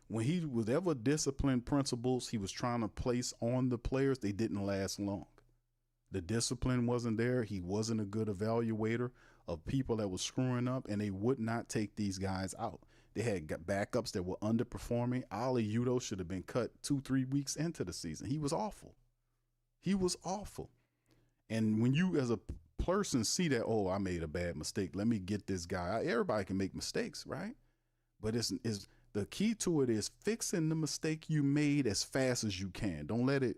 When he was ever disciplined principles he was trying to place on the players, they didn't last long. The discipline wasn't there. He wasn't a good evaluator of people that was screwing up, and they would not take these guys out. They had backups that were underperforming. Ali Udo should have been cut 2-3 weeks into the season. He was awful. And when you as a person see that, oh, I made a bad mistake, let me get this guy out. Everybody can make mistakes, right? But it's the key to it is fixing the mistake you made as fast as you can. Don't let it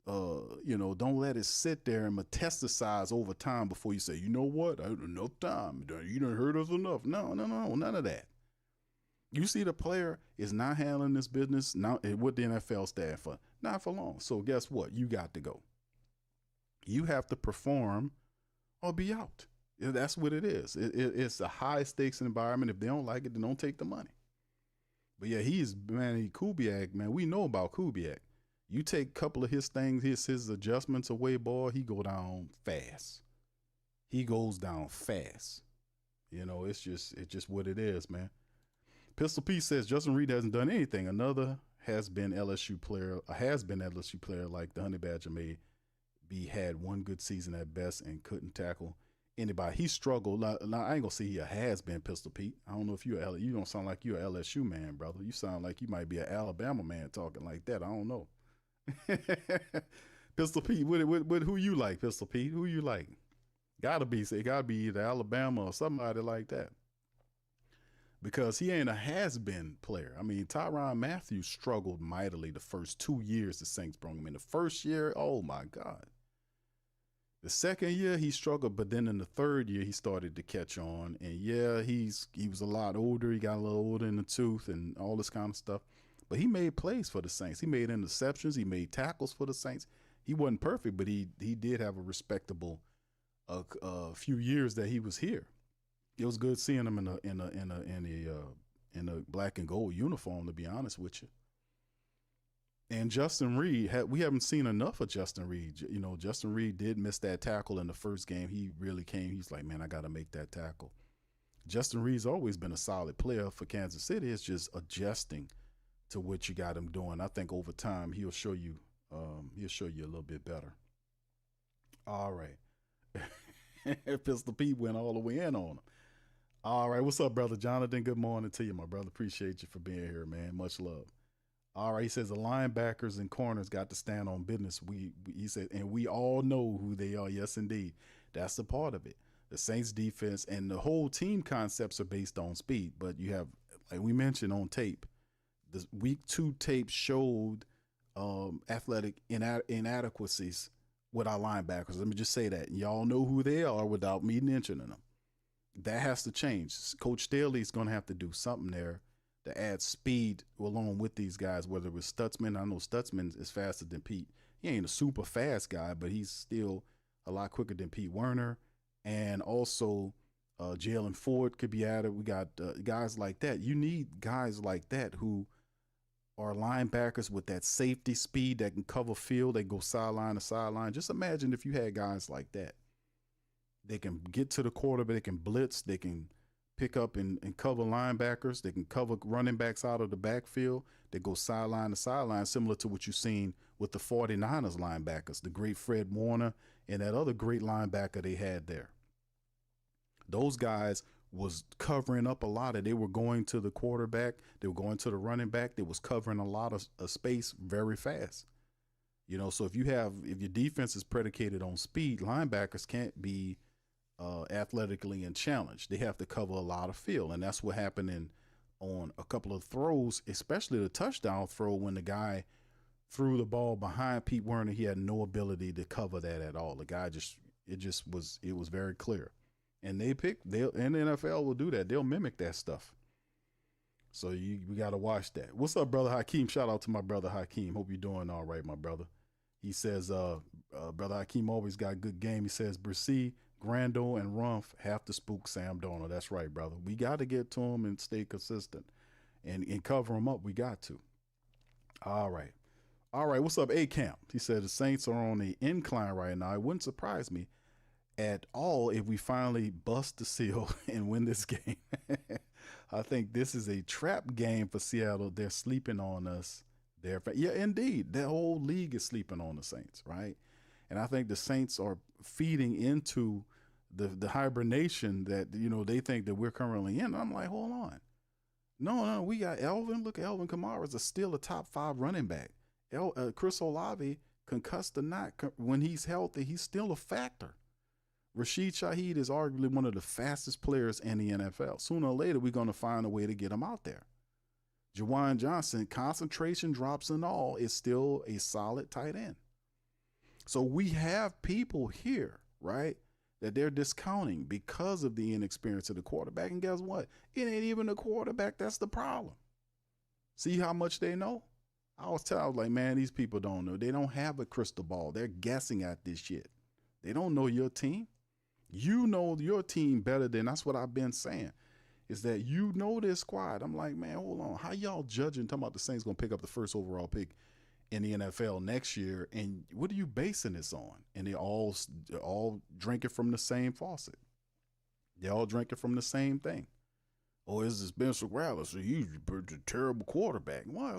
don't let it sit there and metastasize over time before you say, you know what, I had enough time. You done hurt us enough. No, none of that. You see the player is not handling this business now with the NFL staff for not for long. So guess what? You got to go. You have to perform or be out. That's what it is. It's a high stakes environment. If they don't like it, then don't take the money. But yeah, Kubiak, man, we know about Kubiak. You take a couple of his things, his adjustments away, boy, he go down fast. He goes down fast. It's just what it is, man. Pistol P says Justin Reed hasn't done anything. Another has been LSU player like the Honey Badger had one good season at best and couldn't tackle anybody. He struggled. Now I ain't gonna say he a has been, Pistol Pete. I don't know if you don't sound like you're a LSU man, brother. You sound like you might be an Alabama man talking like that. I don't know. Pistol Pete, what who you like, Pistol Pete? Who you like? Gotta be either Alabama or somebody like that. Because he ain't a has-been player. I mean, Tyrann Mathieu struggled mightily the first 2 years the Saints brought him in. The first year, oh my God. The second year he struggled, but then in the third year he started to catch on. And yeah, he was a lot older. He got a little older in the tooth and all this kind of stuff. But he made plays for the Saints. He made interceptions. He made tackles for the Saints. He wasn't perfect, but he did have a respectable few years that he was here. It was good seeing him in a black and gold uniform, to be honest with you. And Justin Reed, we haven't seen enough of Justin Reed. You know, Justin Reed did miss that tackle in the first game. He really came. He's like, man, I got to make that tackle. Justin Reed's always been a solid player for Kansas City. It's just adjusting to what you got him doing. I think over time he'll show you a little bit better. All right. Pistol Pete went all the way in on him. All right, what's up, brother Jonathan? Good morning to you, my brother. Appreciate you for being here, man. Much love. All right, he says the linebackers and corners got to stand on business. He said, and we all know who they are. Yes, indeed. That's a part of it. The Saints defense and the whole team concepts are based on speed. But you have, like we mentioned on tape, the week 2 tape showed athletic inadequacies with our linebackers. Let me just say that. Y'all know who they are without me mentioning them. That has to change. Coach Staley's going to have to do something there to add speed along with these guys, whether it was Stutzman. I know Stutzman is faster than Pete. He ain't a super fast guy, but he's still a lot quicker than Pete Werner. And also Jalen Ford could be added. We got guys like that. You need guys like that who are linebackers with that safety speed that can cover field. They go sideline to sideline. Just imagine if you had guys like that. They can get to the quarterback. They can blitz. They can pick up and cover linebackers. They can cover running backs out of the backfield. They go sideline to sideline, similar to what you've seen with the 49ers linebackers, the great Fred Warner and that other great linebacker they had there. Those guys was covering up a lot of, they were going to the quarterback. They were going to the running back. They was covering a lot of space very fast. You know, so if your defense is predicated on speed, linebackers can't be athletically and challenged. They have to cover a lot of field, and that's what happened on a couple of throws, especially the touchdown throw when the guy threw the ball behind Pete Werner. He had no ability to cover that at all. The guy it was very clear. And and the NFL will do that. They'll mimic that stuff. So we got to watch that. What's up, brother Hakeem? Shout out to my brother Hakeem. Hope you're doing all right, my brother. He says, brother Hakeem always got a good game. He says, Brissy, Grando, and Rumph have to spook Sam Darnold. That's right, brother. We got to get to him and stay consistent and cover him up. We got to. All right. What's up, A-Camp? He said the Saints are on the incline right now. It wouldn't surprise me at all if we finally bust the seal and win this game. I think this is a trap game for Seattle. They're sleeping on us. Yeah, indeed. The whole league is sleeping on the Saints, right? And I think the Saints are feeding into the hibernation that, they think that we're currently in. And I'm like, hold on. No, we got Elvin. Look, Elvin Kamara is still a top 5 running back. Chris Olave, concussed or not, when he's healthy, he's still a factor. Rashid Shaheed is arguably one of the fastest players in the NFL. Sooner or later, we're going to find a way to get him out there. Jawan Johnson, concentration drops and all, is still a solid tight end. So we have people here, right, that they're discounting because of the inexperience of the quarterback. And guess what? It ain't even the quarterback that's the problem. See how much they know? I was like, man, these people don't know. They don't have a crystal ball. They're guessing at this shit. They don't know your team. You know your team better than, that's what I've been saying, is that you know this squad. I'm like, man, hold on. How y'all judging, talking about the Saints going to pick up the first overall pick in the NFL next year, and what are you basing this on? And they're all drinking from the same faucet. They're all drinking from the same thing. Oh, is this Spencer Rattler? So he's a terrible quarterback. What?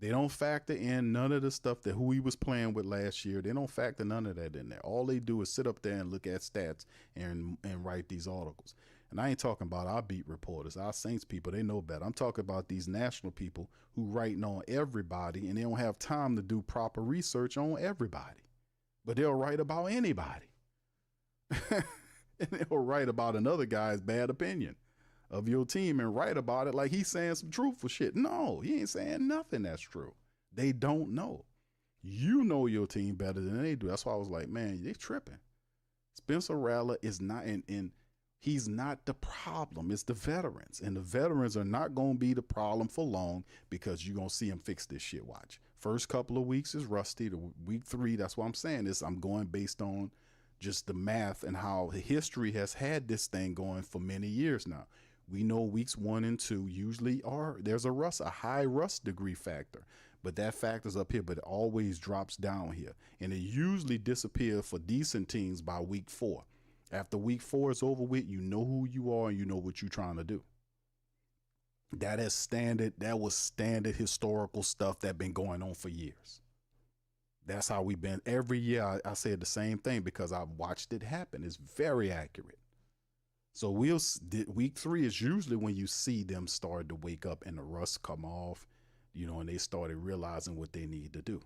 They don't factor in none of the stuff that who he was playing with last year. They don't factor none of that in there. All they do is sit up there and look at stats and write these articles. And I ain't talking about our beat reporters, our Saints people. They know better. I'm talking about these national people who writing on everybody, and they don't have time to do proper research on everybody. But they'll write about anybody. And they'll write about another guy's bad opinion of your team and write about it like he's saying some truthful shit. No, he ain't saying nothing that's true. They don't know. You know your team better than they do. That's why I was like, man, they tripping. Spencer Rattler is not in he's not the problem. It's the veterans. And the veterans are not going to be the problem for long because you're going to see them fix this shit. Watch. First couple of weeks is rusty. The week 3, that's what I'm saying is I'm going based on just the math and how history has had this thing going for many years now. We know weeks 1 and 2 usually there's a high rust degree factor, but that factor's up here, but it always drops down here. And it usually disappears for decent teams by week 4. After week 4 is over with, you know who you are and you know what you're trying to do. That was standard historical stuff that been going on for years. That's how we've been. Every year I said the same thing because I've watched it happen. It's very accurate. So week 3 is usually when you see them start to wake up and the rust come off, and they started realizing what they need to do.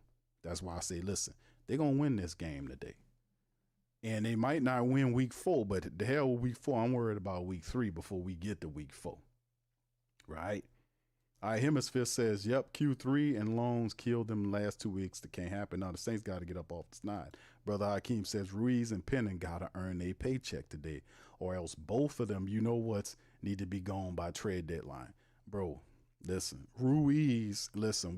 That's why I say, listen, they're going to win this game today. And they might not win week 4, but the hell with week 4, I'm worried about week 3 before we get to week 4. Right? All right, Hemisphere says, yep, Q3 and Loans killed them the last 2 weeks. That can't happen. Now the Saints got to get up off the snide. Brother Hakeem says, Ruiz and Penning got to earn a paycheck today, or else both of them, need to be gone by trade deadline. Bro, listen, Ruiz, listen,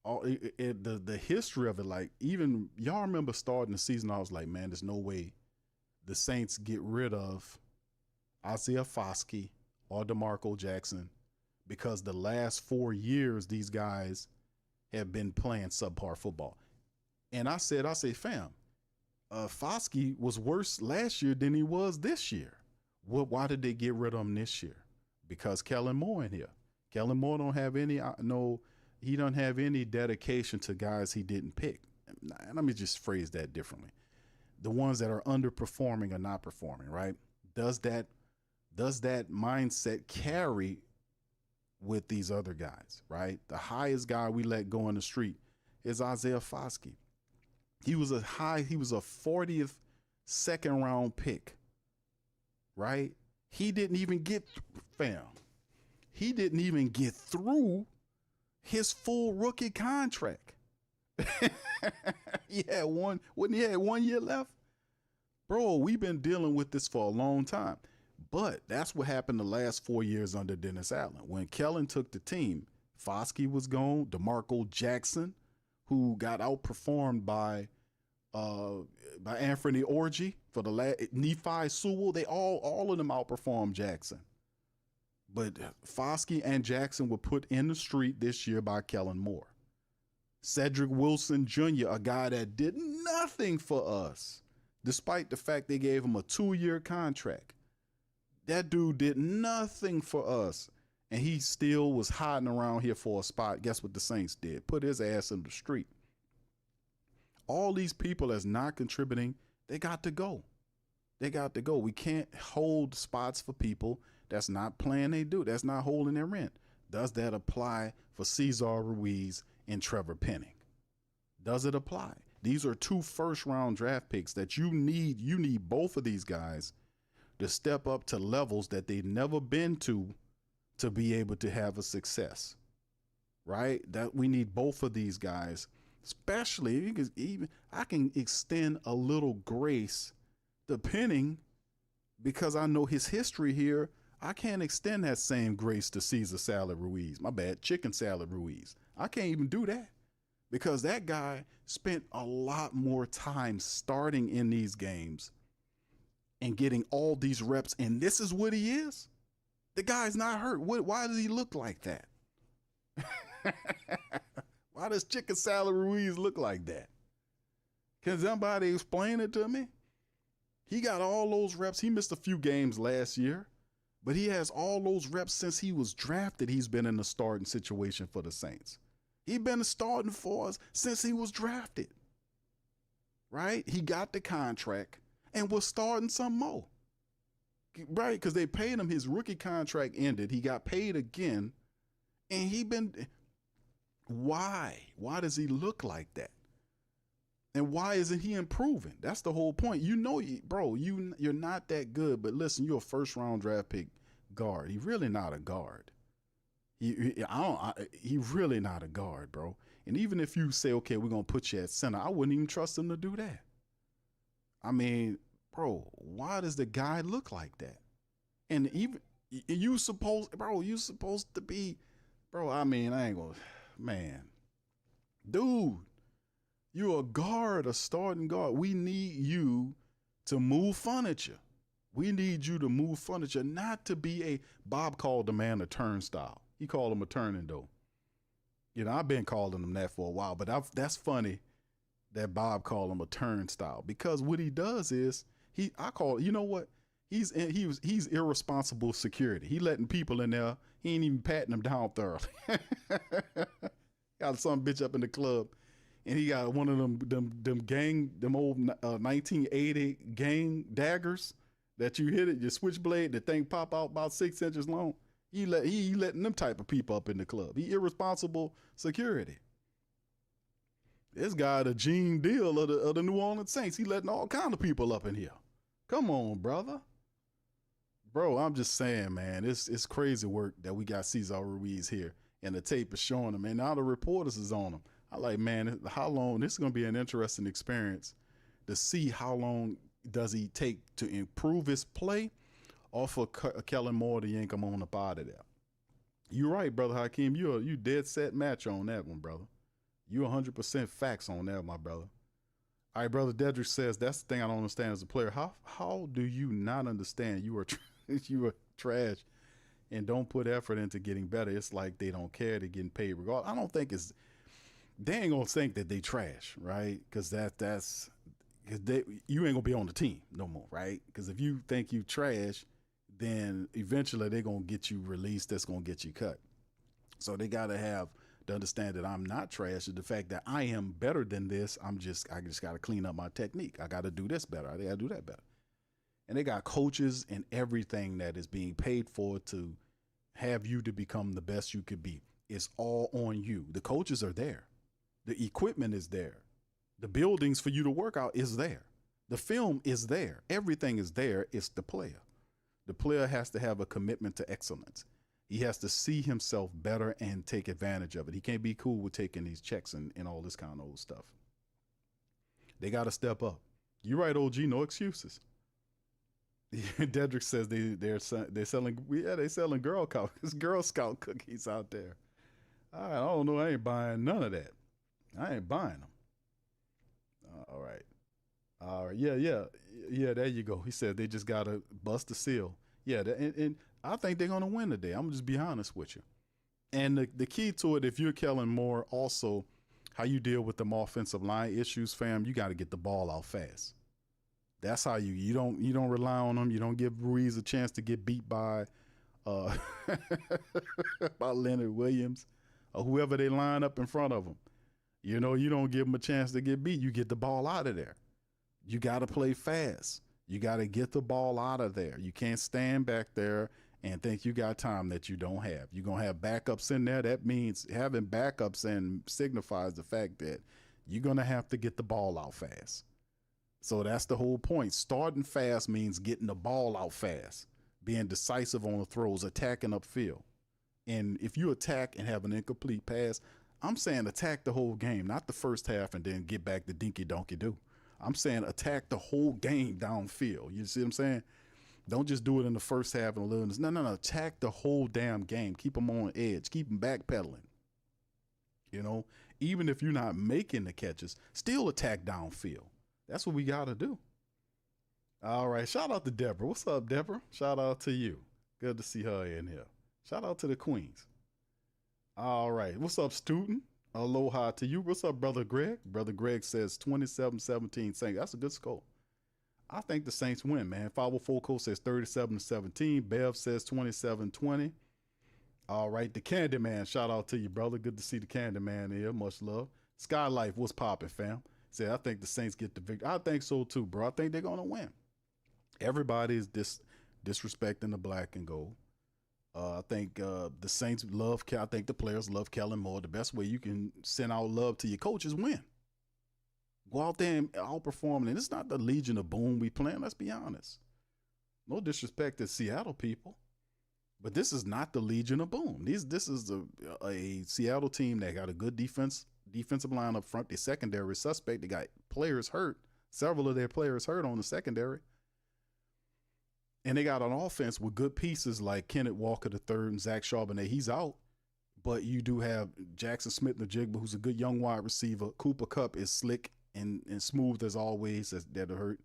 the history of it, like, even y'all remember starting the season, I was like, man, there's no way the Saints get rid of Isaiah Foskey or DeMarco Jackson because the last 4 years these guys have been playing subpar football. And I said, fam, Foskey was worse last year than he was this year. Why did they get rid of him this year? Because Kellen Moore in here. Kellen Moore don't have any, he don't have any dedication to guys he didn't pick. Let me just phrase that differently. The ones that are underperforming or not performing, right? Does that mindset carry with these other guys, right? The highest guy we let go on the street is Isaiah Foskey. He was a 40th second round pick, right? He didn't even get through his full rookie contract. He had 1 year left. Bro, we've been dealing with this for a long time. But that's what happened the last 4 years under Dennis Allen. When Kellen took the team, Foskey was gone. DeMarco Jackson, who got outperformed by Anthony Orji for the last Nephi Sewell, they all of them outperformed Jackson. But Foskey and Jackson were put in the street this year by Kellen Moore. Cedric Wilson Jr., a guy that did nothing for us, despite the fact they gave him a 2-year contract. That dude did nothing for us, and he still was hiding around here for a spot. Guess what the Saints did? Put his ass in the street. All these people that's not contributing, they got to go. They got to go. We can't hold spots for people that's not playing they do. That's not holding their rent. Does that apply for Cesar Ruiz and Trevor Penning? Does it apply? These are 2 first-round draft picks that you need. You need both of these guys to step up to levels that they've never been to be able to have a success, right? That we need both of these guys, especially because even I can extend a little grace to Penning because I know his history here. I can't extend that same grace to Caesar Salad Ruiz. My bad, Chicken Salad Ruiz. I can't even do that because that guy spent a lot more time starting in these games and getting all these reps, and this is what he is. The guy's not hurt. Why does he look like that? Why does Chicken Salad Ruiz look like that? Can somebody explain it to me? He got all those reps. He missed a few games last year, But he has all those reps since he was drafted. He's been in the starting situation for the Saints. He's been starting for us since he was drafted. Right? He got the contract and was starting some more. Right? Because they paid him. His rookie contract ended. He got paid again. And he been... Why? Why does he look like that? And why isn't he improving? That's the whole point. You know, bro, you're not that good. But listen, you're a first-round draft pick guard. He's really not a guard. He really not a guard, bro. And even if you say, okay, we're gonna put you at center, I wouldn't even trust him to do that. I mean, bro, why does the guy look like that? And even you supposed to be, bro. I mean, I ain't gonna, man, dude. You're a guard, a starting guard. We need you to move furniture. We need you to move furniture, not to be a, Bob called the man a turnstile. He called him a turning door. You know, I've been calling him that for a while, but that's funny that Bob called him a turnstile, because what he does is you know what? He's irresponsible security. He letting people in there. He ain't even patting them down thoroughly. Got some bitch up in the club. And he got one of them old 1980 gang daggers that you hit it, your switchblade, the thing pop out about 6 inches long. He letting them type of people up in the club. He irresponsible security. This guy, the Gene Deal of the New Orleans Saints, he letting all kind of people up in here. Come on, brother. Bro, I'm just saying, man, it's crazy work that we got Cesar Ruiz here, and the tape is showing him, and now the reporters is on him. I like, man, how long, this is going to be an interesting experience to see how long does he take to improve his play, or for Kellen Moore to yank him on up out of there. You're right, brother Hakeem. You dead set match on that one, brother. You 100% facts on that, my brother. All right, brother Dedrick says, that's the thing I don't understand as a player. How do you not understand you are trash and don't put effort into getting better? It's like they don't care, they're getting paid regardless. I don't think they ain't gonna think that they trash, right? Because you ain't gonna be on the team no more, right? Because if you think you trash, then eventually they're gonna get you released. That's gonna get you cut. So they gotta have to understand that I'm not trash. The fact that I am better than this, I just gotta clean up my technique. I gotta do this better. I gotta do that better. And they got coaches and everything that is being paid for to have you to become the best you could be. It's all on you. The coaches are there. The equipment is there. The buildings for you to work out is there. The film is there. Everything is there. It's the player. The player has to have a commitment to excellence. He has to see himself better and take advantage of it. He can't be cool with taking these checks and all this kind of old stuff. They got to step up. You're right, OG. No excuses. Dedrick says they're selling Girl Scout cookies out there. I don't know. I ain't buying none of that. I ain't buying them. All right. Yeah. There you go. He said they just gotta bust the seal. Yeah, and I think they're gonna win today. I'm just be honest with you. And the key to it, if you're Kellen Moore, also how you deal with them offensive line issues, fam. You got to get the ball out fast. That's how you don't rely on them. You don't give Ruiz a chance to get beat by by Leonard Williams or whoever they line up in front of him. You know, you don't give them a chance to get beat. You get the ball out of there. You got to play fast. You got to get the ball out of there. You can't stand back there and think you got time that you don't have. You're going to have backups in there. That means having backups and signifies the fact that you're going to have to get the ball out fast. So that's the whole point. Starting fast means getting the ball out fast, being decisive on the throws, attacking upfield. And if you attack and have an incomplete pass, I'm saying attack the whole game, not the first half and then get back to dinky donkey do. I'm saying attack the whole game downfield. You see what I'm saying? Don't just do it in the first half and a little. No. Attack the whole damn game. Keep them on edge. Keep them backpedaling. You know, even if you're not making the catches, still attack downfield. That's what we got to do. All right. Shout out to Deborah. What's up, Deborah? Shout out to you. Good to see her in here. Shout out to the Queens. All right. What's up, student? Aloha to you. What's up, Brother Greg? Brother Greg says 27-17 Saints. That's a good score. I think the Saints win, man. 504 Coach says 37-17. Bev says 27-20. All right, the Candy Man. Shout out to you, brother. Good to see the Candy Man here. Much love. Skylife, what's popping, fam? Say, I think the Saints get the victory. I think so too, bro. I think they're gonna win. Everybody is disrespecting the black and gold. I think the Saints love. I think the players love Kellen Moore. The best way you can send out love to your coach is win. Go out there and outperform. And it's not the Legion of Boom we playing. Let's be honest. No disrespect to Seattle people, but this is not the Legion of Boom. This is a Seattle team that got a good defensive line up front. The secondary suspect. They got players hurt. Several of their players hurt on the secondary. And they got an offense with good pieces like Kenneth Walker III and Zach Charbonnet. He's out. But you do have Jackson Smith-Njigba, who's a good young wide receiver. Cooper Kupp is slick and smooth as always. That hurt.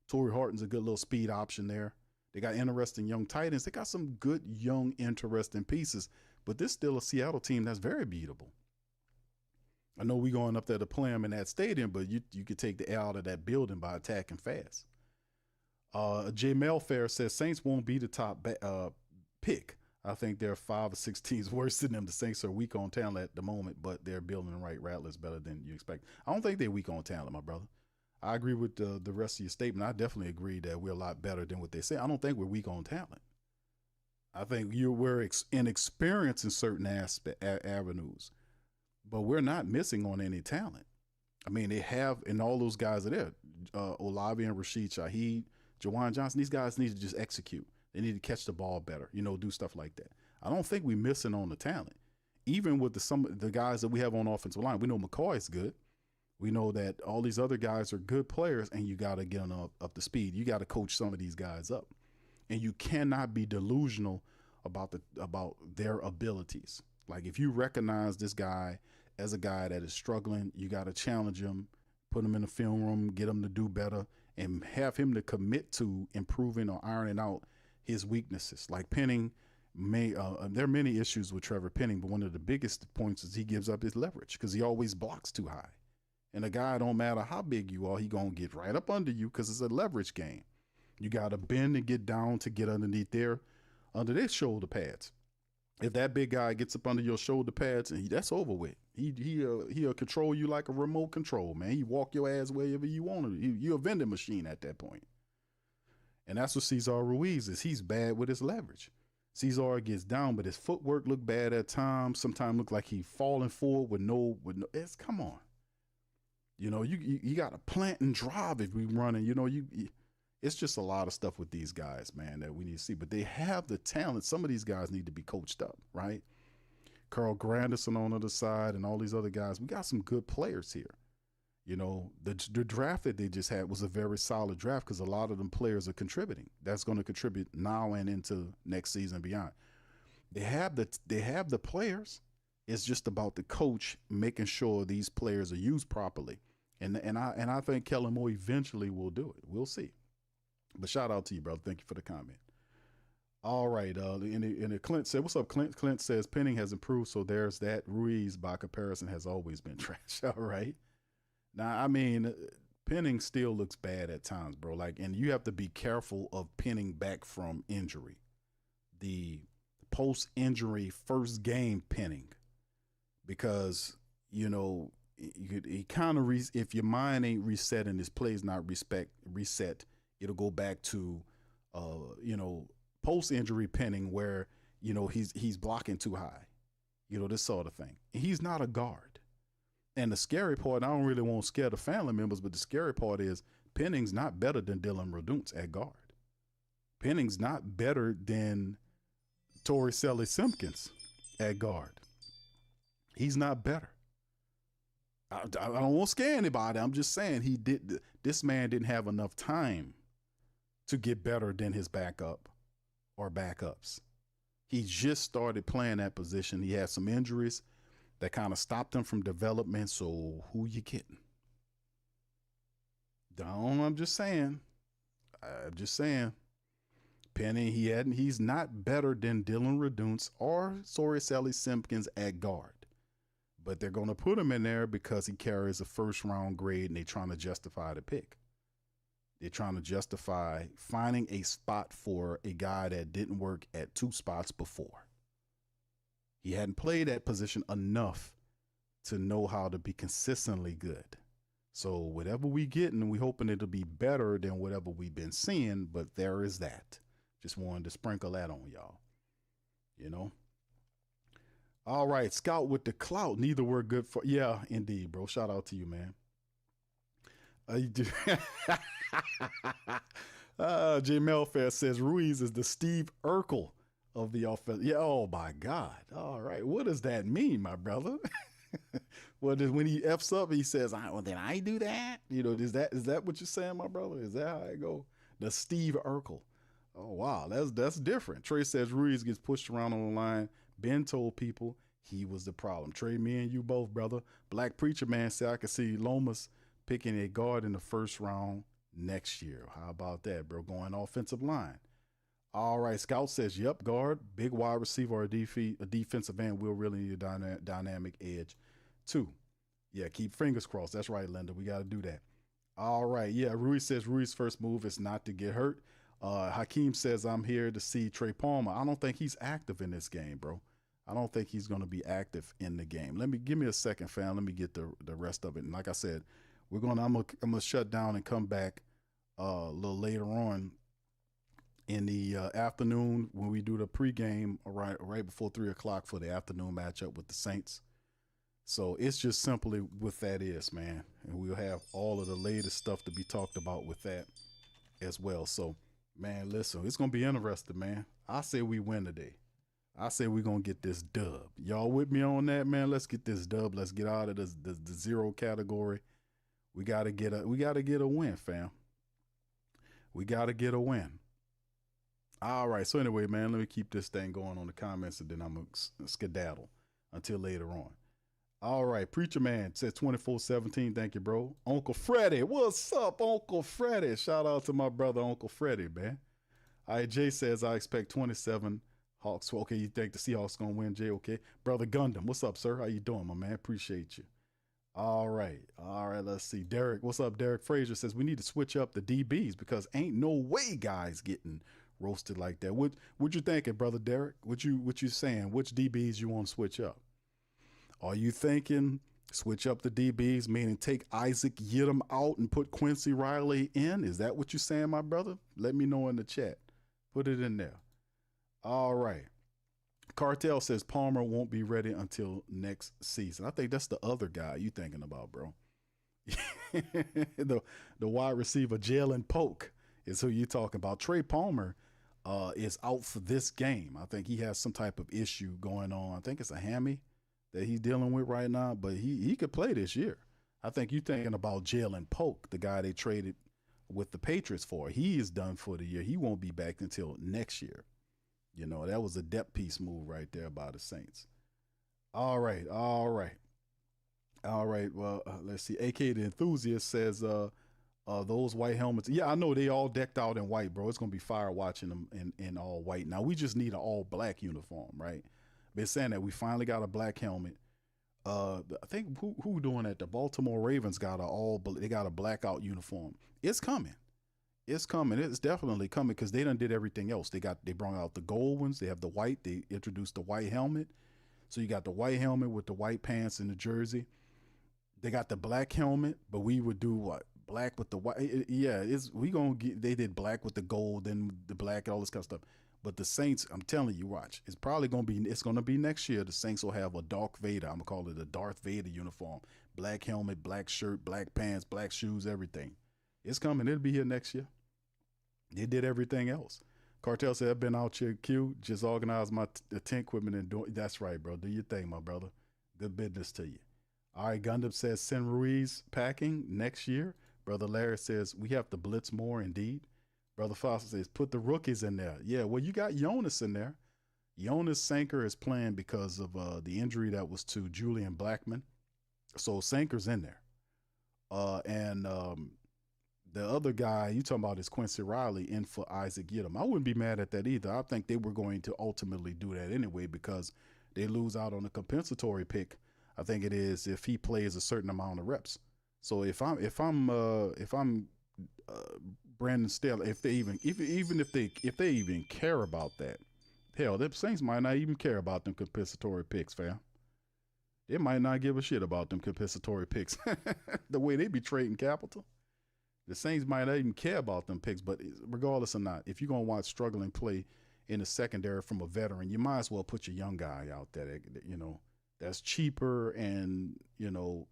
Torrey Horton's a good little speed option there. They got interesting young tight ends. They got some good young, interesting pieces. But this is still a Seattle team that's very beatable. I know we going up there to play them in that stadium, but you could take the L out of that building by attacking fast. J. Melfair says Saints won't be the top pick. I think there are 5 or 6 teams worse than them. The Saints are weak on talent at the moment, but they're building the right. Rattlers better than you expect. I don't think they're weak on talent, my brother. I agree with the rest of your statement. I definitely agree that we're a lot better than what they say. I don't think we're weak on talent. I think we're inexperienced in certain avenues, but we're not missing on any talent. I mean, they have, and all those guys are there. Olavi and Rashid Shaheed, Jawan Johnson, these guys need to just execute. They need to catch the ball better, do stuff like that. I don't think we're missing on the talent. Even with some of the guys that we have on offensive line, we know McCoy's good. We know that all these other guys are good players, and you got to get them up to speed. You got to coach some of these guys up, and you cannot be delusional about their abilities. Like if you recognize this guy as a guy that is struggling, you got to challenge him, put him in the film room, get him to do better, and have him to commit to improving or ironing out his weaknesses. Like Penning, there are many issues with Trevor Penning, but one of the biggest points is he gives up his leverage because he always blocks too high. And a guy, don't matter how big you are, he going to get right up under you because it's a leverage game. You got to bend and get down to get under their shoulder pads. If that big guy gets up under your shoulder pads, and that's over with. He'll control you like a remote control, man. He walk your ass wherever you want to. You're a vending machine at that point. And that's what Cesar Ruiz is. He's bad with his leverage. Cesar gets down, but his footwork look bad at times. Sometimes look like he's falling forward with no. Come on. You got to plant and drive if we running. It's just a lot of stuff with these guys, man, that we need to see. But they have the talent. Some of these guys need to be coached up, right? Carl Granderson on the other side and all these other guys. We got some good players here. The draft that they just had was a very solid draft because a lot of them players are contributing. That's going to contribute now and into next season and beyond. They have the players. It's just about the coach making sure these players are used properly. And I think Kellen Moore eventually will do it. We'll see. But shout out to you, brother. Thank you for the comment. All right. And Clint said, what's up, Clint? Clint says Penning has improved, so there's that. Ruiz, by comparison, has always been trash. All right. Now, I mean, Penning still looks bad at times, bro. And you have to be careful of Penning back from injury. The post-injury first game Penning, because, he kind of, if your mind ain't reset and his play's not reset, it'll go back to, post-injury Penning where, he's blocking too high, this sort of thing. He's not a guard. And the scary part, I don't really want to scare the family members, but the scary part is Penning's not better than Dylan Reduntz at guard. Penning's not better than Taliese Simpkins at guard. He's not better. I don't want to scare anybody. I'm just saying this man didn't have enough time to get better than his backup or backups. He just started playing that position. He had some injuries that kind of stopped him from development. So who you kidding? I'm just saying. Penning, he's not better than Dylan Reduntz or Taliese Simpkins at guard. But they're going to put him in there because he carries a first round grade and they're trying to justify the pick. They're trying to justify finding a spot for a guy that didn't work at 2 spots before. He hadn't played that position enough to know how to be consistently good. So whatever we getting, we hoping it'll be better than whatever we've been seeing, but there is that. Just wanted to sprinkle that on y'all. You know? All right, Scout with the clout. Neither were good for. Yeah, indeed, bro. Shout out to you, man. You do. J. Melfair says Ruiz is the Steve Urkel of the offense. Yeah. Oh my God. All right. What does that mean, my brother? Well, when he f's up, he says, "Well, then I do that." You know, is that what you're saying, my brother? Is that how it go? The Steve Urkel. Oh wow, that's different. Trey says Ruiz gets pushed around on the line. Ben told people he was the problem. Trey, me and you both, brother. Black Preacher Man said I could see Lomas picking a guard in the first round next year. How about that, bro? Going offensive line. All right, Scout says, yep, guard, big wide receiver, or a defensive end will really need a dynamic edge too. Yeah, keep fingers crossed. That's right, Linda. We got to do that. All right, yeah, Ruiz says Ruiz's first move is not to get hurt. Hakeem says, I'm here to see Trey Palmer. I don't think he's active in this game, bro. I don't think he's going to be active in the game. Give me a second, fam. Let me get the rest of it. And like I said, I'm gonna shut down and come back a little later on in the afternoon when we do the pregame right before 3 o'clock for the afternoon matchup with the Saints. So it's just simply what that is, man. And we'll have all of the latest stuff to be talked about with that as well. So, man, listen, it's gonna be interesting, man. I say we win today. I say we're gonna get this dub. Y'all with me on that, man? Let's get this dub. Let's get out of the zero category. We gotta get a win, fam. We gotta get a win. All right. So anyway, man, let me keep this thing going on the comments, and then I'm gonna skedaddle until later on. All right, Preacher Man says 24-17. Thank you, bro. Uncle Freddie, what's up, Uncle Freddie? Shout out to my brother, Uncle Freddie, man. All right, Jay says I expect 27 Hawks. Okay, you think the Seahawks gonna win, Jay? Okay, brother Gundam, what's up, sir? How you doing, my man? Appreciate you. All right. Let's see. Derek, what's up? Derek Frazier says we need to switch up the DBs because ain't no way guys getting roasted like that. What you thinking, brother Derek? What you saying? Which DBs you want to switch up? Are you thinking switch up the DBs, meaning take Isaac Yiadom out and put Quincy Riley in? Is that what you're saying, my brother? Let me know in the chat. Put it in there. All right. Cartel says Palmer won't be ready until next season. I think that's the other guy you thinking about, bro. the wide receiver, Jalen Polk, is who you talking about. Trey Palmer is out for this game. I think he has some type of issue going on. I think it's a hammy that he's dealing with right now, but he could play this year. I think you're thinking about Jalen Polk, the guy they traded with the Patriots for. He is done for the year. He won't be back until next year. You know, that was a depth piece move right there by the Saints. All right. Well, let's see. AK the Enthusiast says those white helmets. Yeah, I know they all decked out in white, bro. It's going to be fire watching them in all white. Now, we just need an all black uniform, right? Been saying that we finally got a black helmet. I think who doing that? The Baltimore Ravens got they got a blackout uniform. It's coming. It's coming. It's definitely coming because they done did everything else. They brought out the gold ones. They have the white. They introduced the white helmet. So you got the white helmet with the white pants and the jersey. They got the black helmet, but we would do what? Black with the white. They did black with the gold and the black and all this kind of stuff. But the Saints, I'm telling you, watch. It's going to be next year. The Saints will have a Darth Vader. I'm going to call it a Darth Vader uniform. Black helmet, black shirt, black pants, black shoes, everything. It's coming. It'll be here next year. They did everything else. Cartel said, I've been out here, Q. Just organize my tent equipment and do it. That's right, bro. Do your thing, my brother. Good business to you. All right, Gundam says, send Ruiz packing next year. Brother Larry says, we have to blitz more, indeed. Brother Foster says, put the rookies in there. Yeah, well, you got Jonas in there. Jonas Sanker is playing because of the injury that was to Julian Blackman. So Sanker's in there. The other guy you talking about is Quincy Riley in for Isaac Yiadom. I wouldn't be mad at that either. I think they were going to ultimately do that anyway because they lose out on a compensatory pick. I think it is if he plays a certain amount of reps. So if I'm Brandon Staley, if they even care about that, hell, the Saints might not even care about them compensatory picks, fam. They might not give a shit about them compensatory picks. The way they be trading capital, the Saints might not even care about them picks. But regardless or not, if you're gonna watch struggling play in the secondary from a veteran, you might as well put your young guy out there. That's cheaper and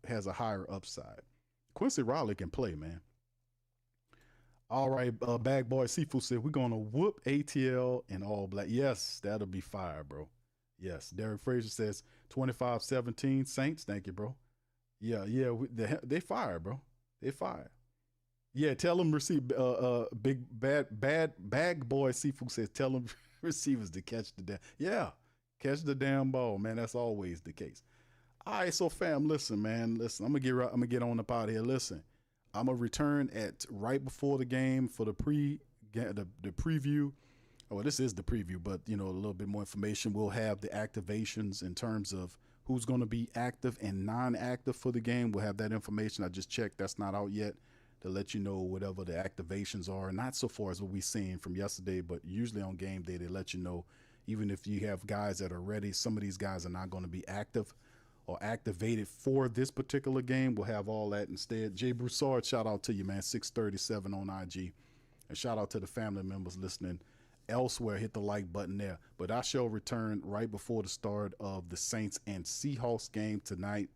has a higher upside. Quincy Riley can play, man. All right, Bag Boy Seafood said we're gonna whoop ATL in all black. Yes, that'll be fire, bro. Yes, Derek Frazier says 25-17 Saints. Thank you, bro. Yeah, they fire, bro. They fire. Yeah, tell them receive. Big Bag Boy Seafood says tell them receivers to catch the damn. Yeah, catch the damn ball, man. That's always the case. All right, so fam, listen, man. Listen, I'm gonna get on up out here. Listen. I'm gonna return at right before the game for the preview. Well, this is the preview, but a little bit more information. We'll have the activations in terms of who's going to be active and non-active for the game. We'll have that information. I just checked; that's not out yet to let you know whatever the activations are. Not so far as what we've seen from yesterday, but usually on game day they let you know. Even if you have guys that are ready, some of these guys are not going to be active or activated for this particular game. We'll have all that instead. Jay Broussard, shout out to you, man. 637 on IG. And shout out to the family members listening elsewhere. Hit the like button there. But I shall return right before the start of the Saints and Seahawks game tonight,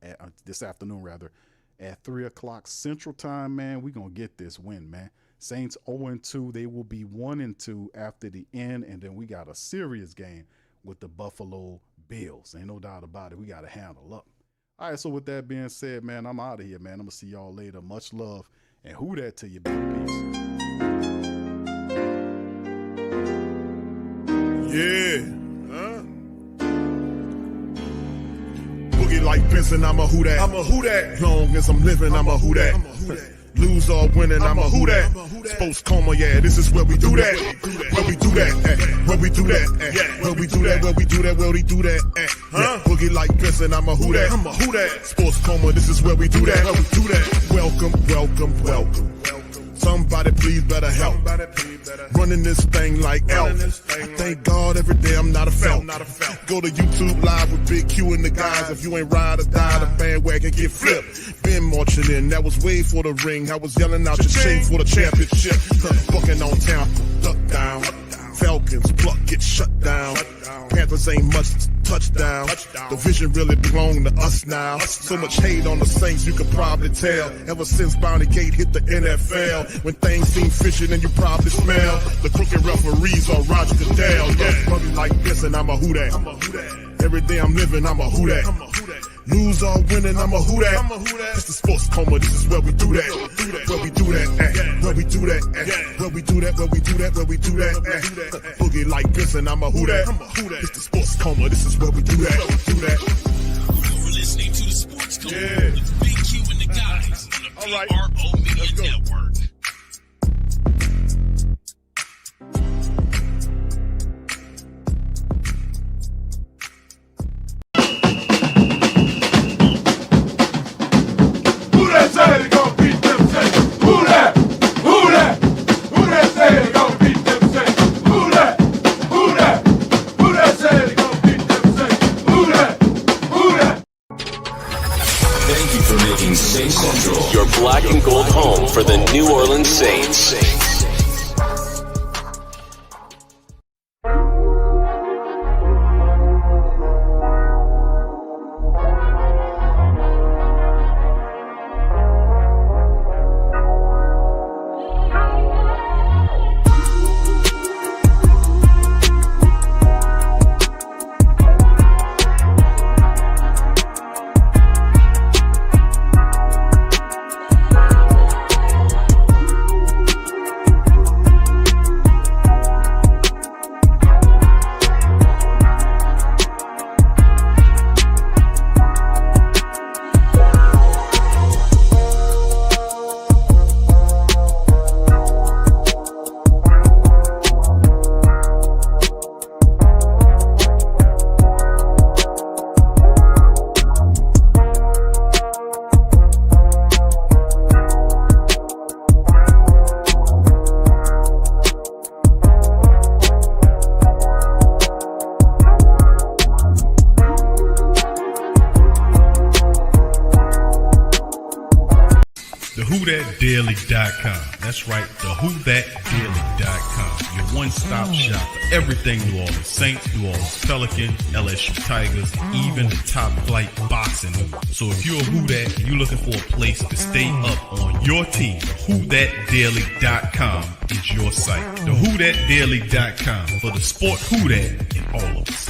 this afternoon rather, at 3 o'clock Central Time, man. We're going to get this win, man. Saints 0-2. They will be 1-2 after the end. And then we got a serious game with the Buffalo Bills. Ain't no doubt about it. We got to handle up. All right, so with that being said, man, I'm out of here, man. I'm going to see y'all later. Much love. And who that to you, baby? Peace. Yeah. Boogie like Benson, I'm a who that. I'm a who that. Long as I'm living, I'm a who that. Lose or winning, I'm a who that. Sports coma, yeah, this is where we do that. Where we do that, where we do that, where we do that, where we do that, where we do that, huh? Boogie like Benson, I'm a who that. I'm a who that. Sports coma, this is where we do that. Where we do that. Welcome, welcome, welcome. Somebody please better help. Running this thing like elf. I thank God every day I'm not a felt. Go to YouTube Live with Big Q and the guys. If you ain't ride or die, the bandwagon get flipped. Been marching in, that was way for the ring. I was yelling out your chain for the championship. Bucking on town, duck down. Falcons, pluck, get shut down. Panthers ain't much touchdown. The vision really belong to us now. So much hate on the Saints, you could probably tell. Ever since Bounty Gate hit the NFL. When things seem fishy, then you probably smell the crooked referees on Roger Goodell. Yeah, rubbing like this and I'm a who that. Every day I'm living, I'm a who that. Lose or winning, I'm a who that. It's the sports coma, this is where we do that. Where we do that, where we do that, where we do that, where we do that, where we do that. Boogie like this and I'm a who that. It's the sports coma, this is where we do that. You're listening to the Sports Coma with Big Q and the guys on the PRO Media Network. Saints Central, your black and gold home for the New Orleans Saints. WhoThatDaily.com. That's right, the WhoThatDaily.com. Your one-stop shop for everything New Orleans Saints, New Orleans Pelicans, LSU Tigers, even the top flight boxing news. So if you're a Who Dat and you're looking for a place to stay up on your team, WhoThatDaily.com is your site. The WhoThatDaily.com for the sport Who Dat in all of us.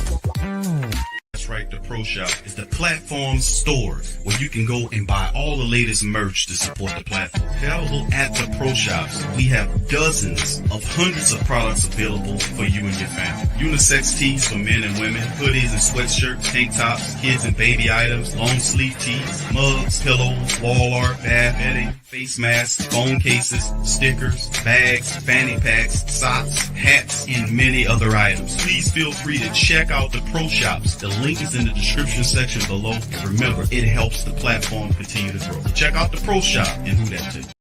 That's right, the Pro Shop is the platform store where you can go and buy all the latest merch to support the platform. Available at the Pro Shops, we have dozens of hundreds of products available for you and your family. Unisex tees for men and women, hoodies and sweatshirts, tank tops, kids and baby items, long sleeve tees, mugs, pillows, wall art, bath bedding, face masks, phone cases, stickers, bags, fanny packs, socks, hats, and many other items. Please feel free to check out the Pro Shops. The link is in the description section below. Remember, it helps the platform continue to grow. Check out the Pro Shop and Who Dat.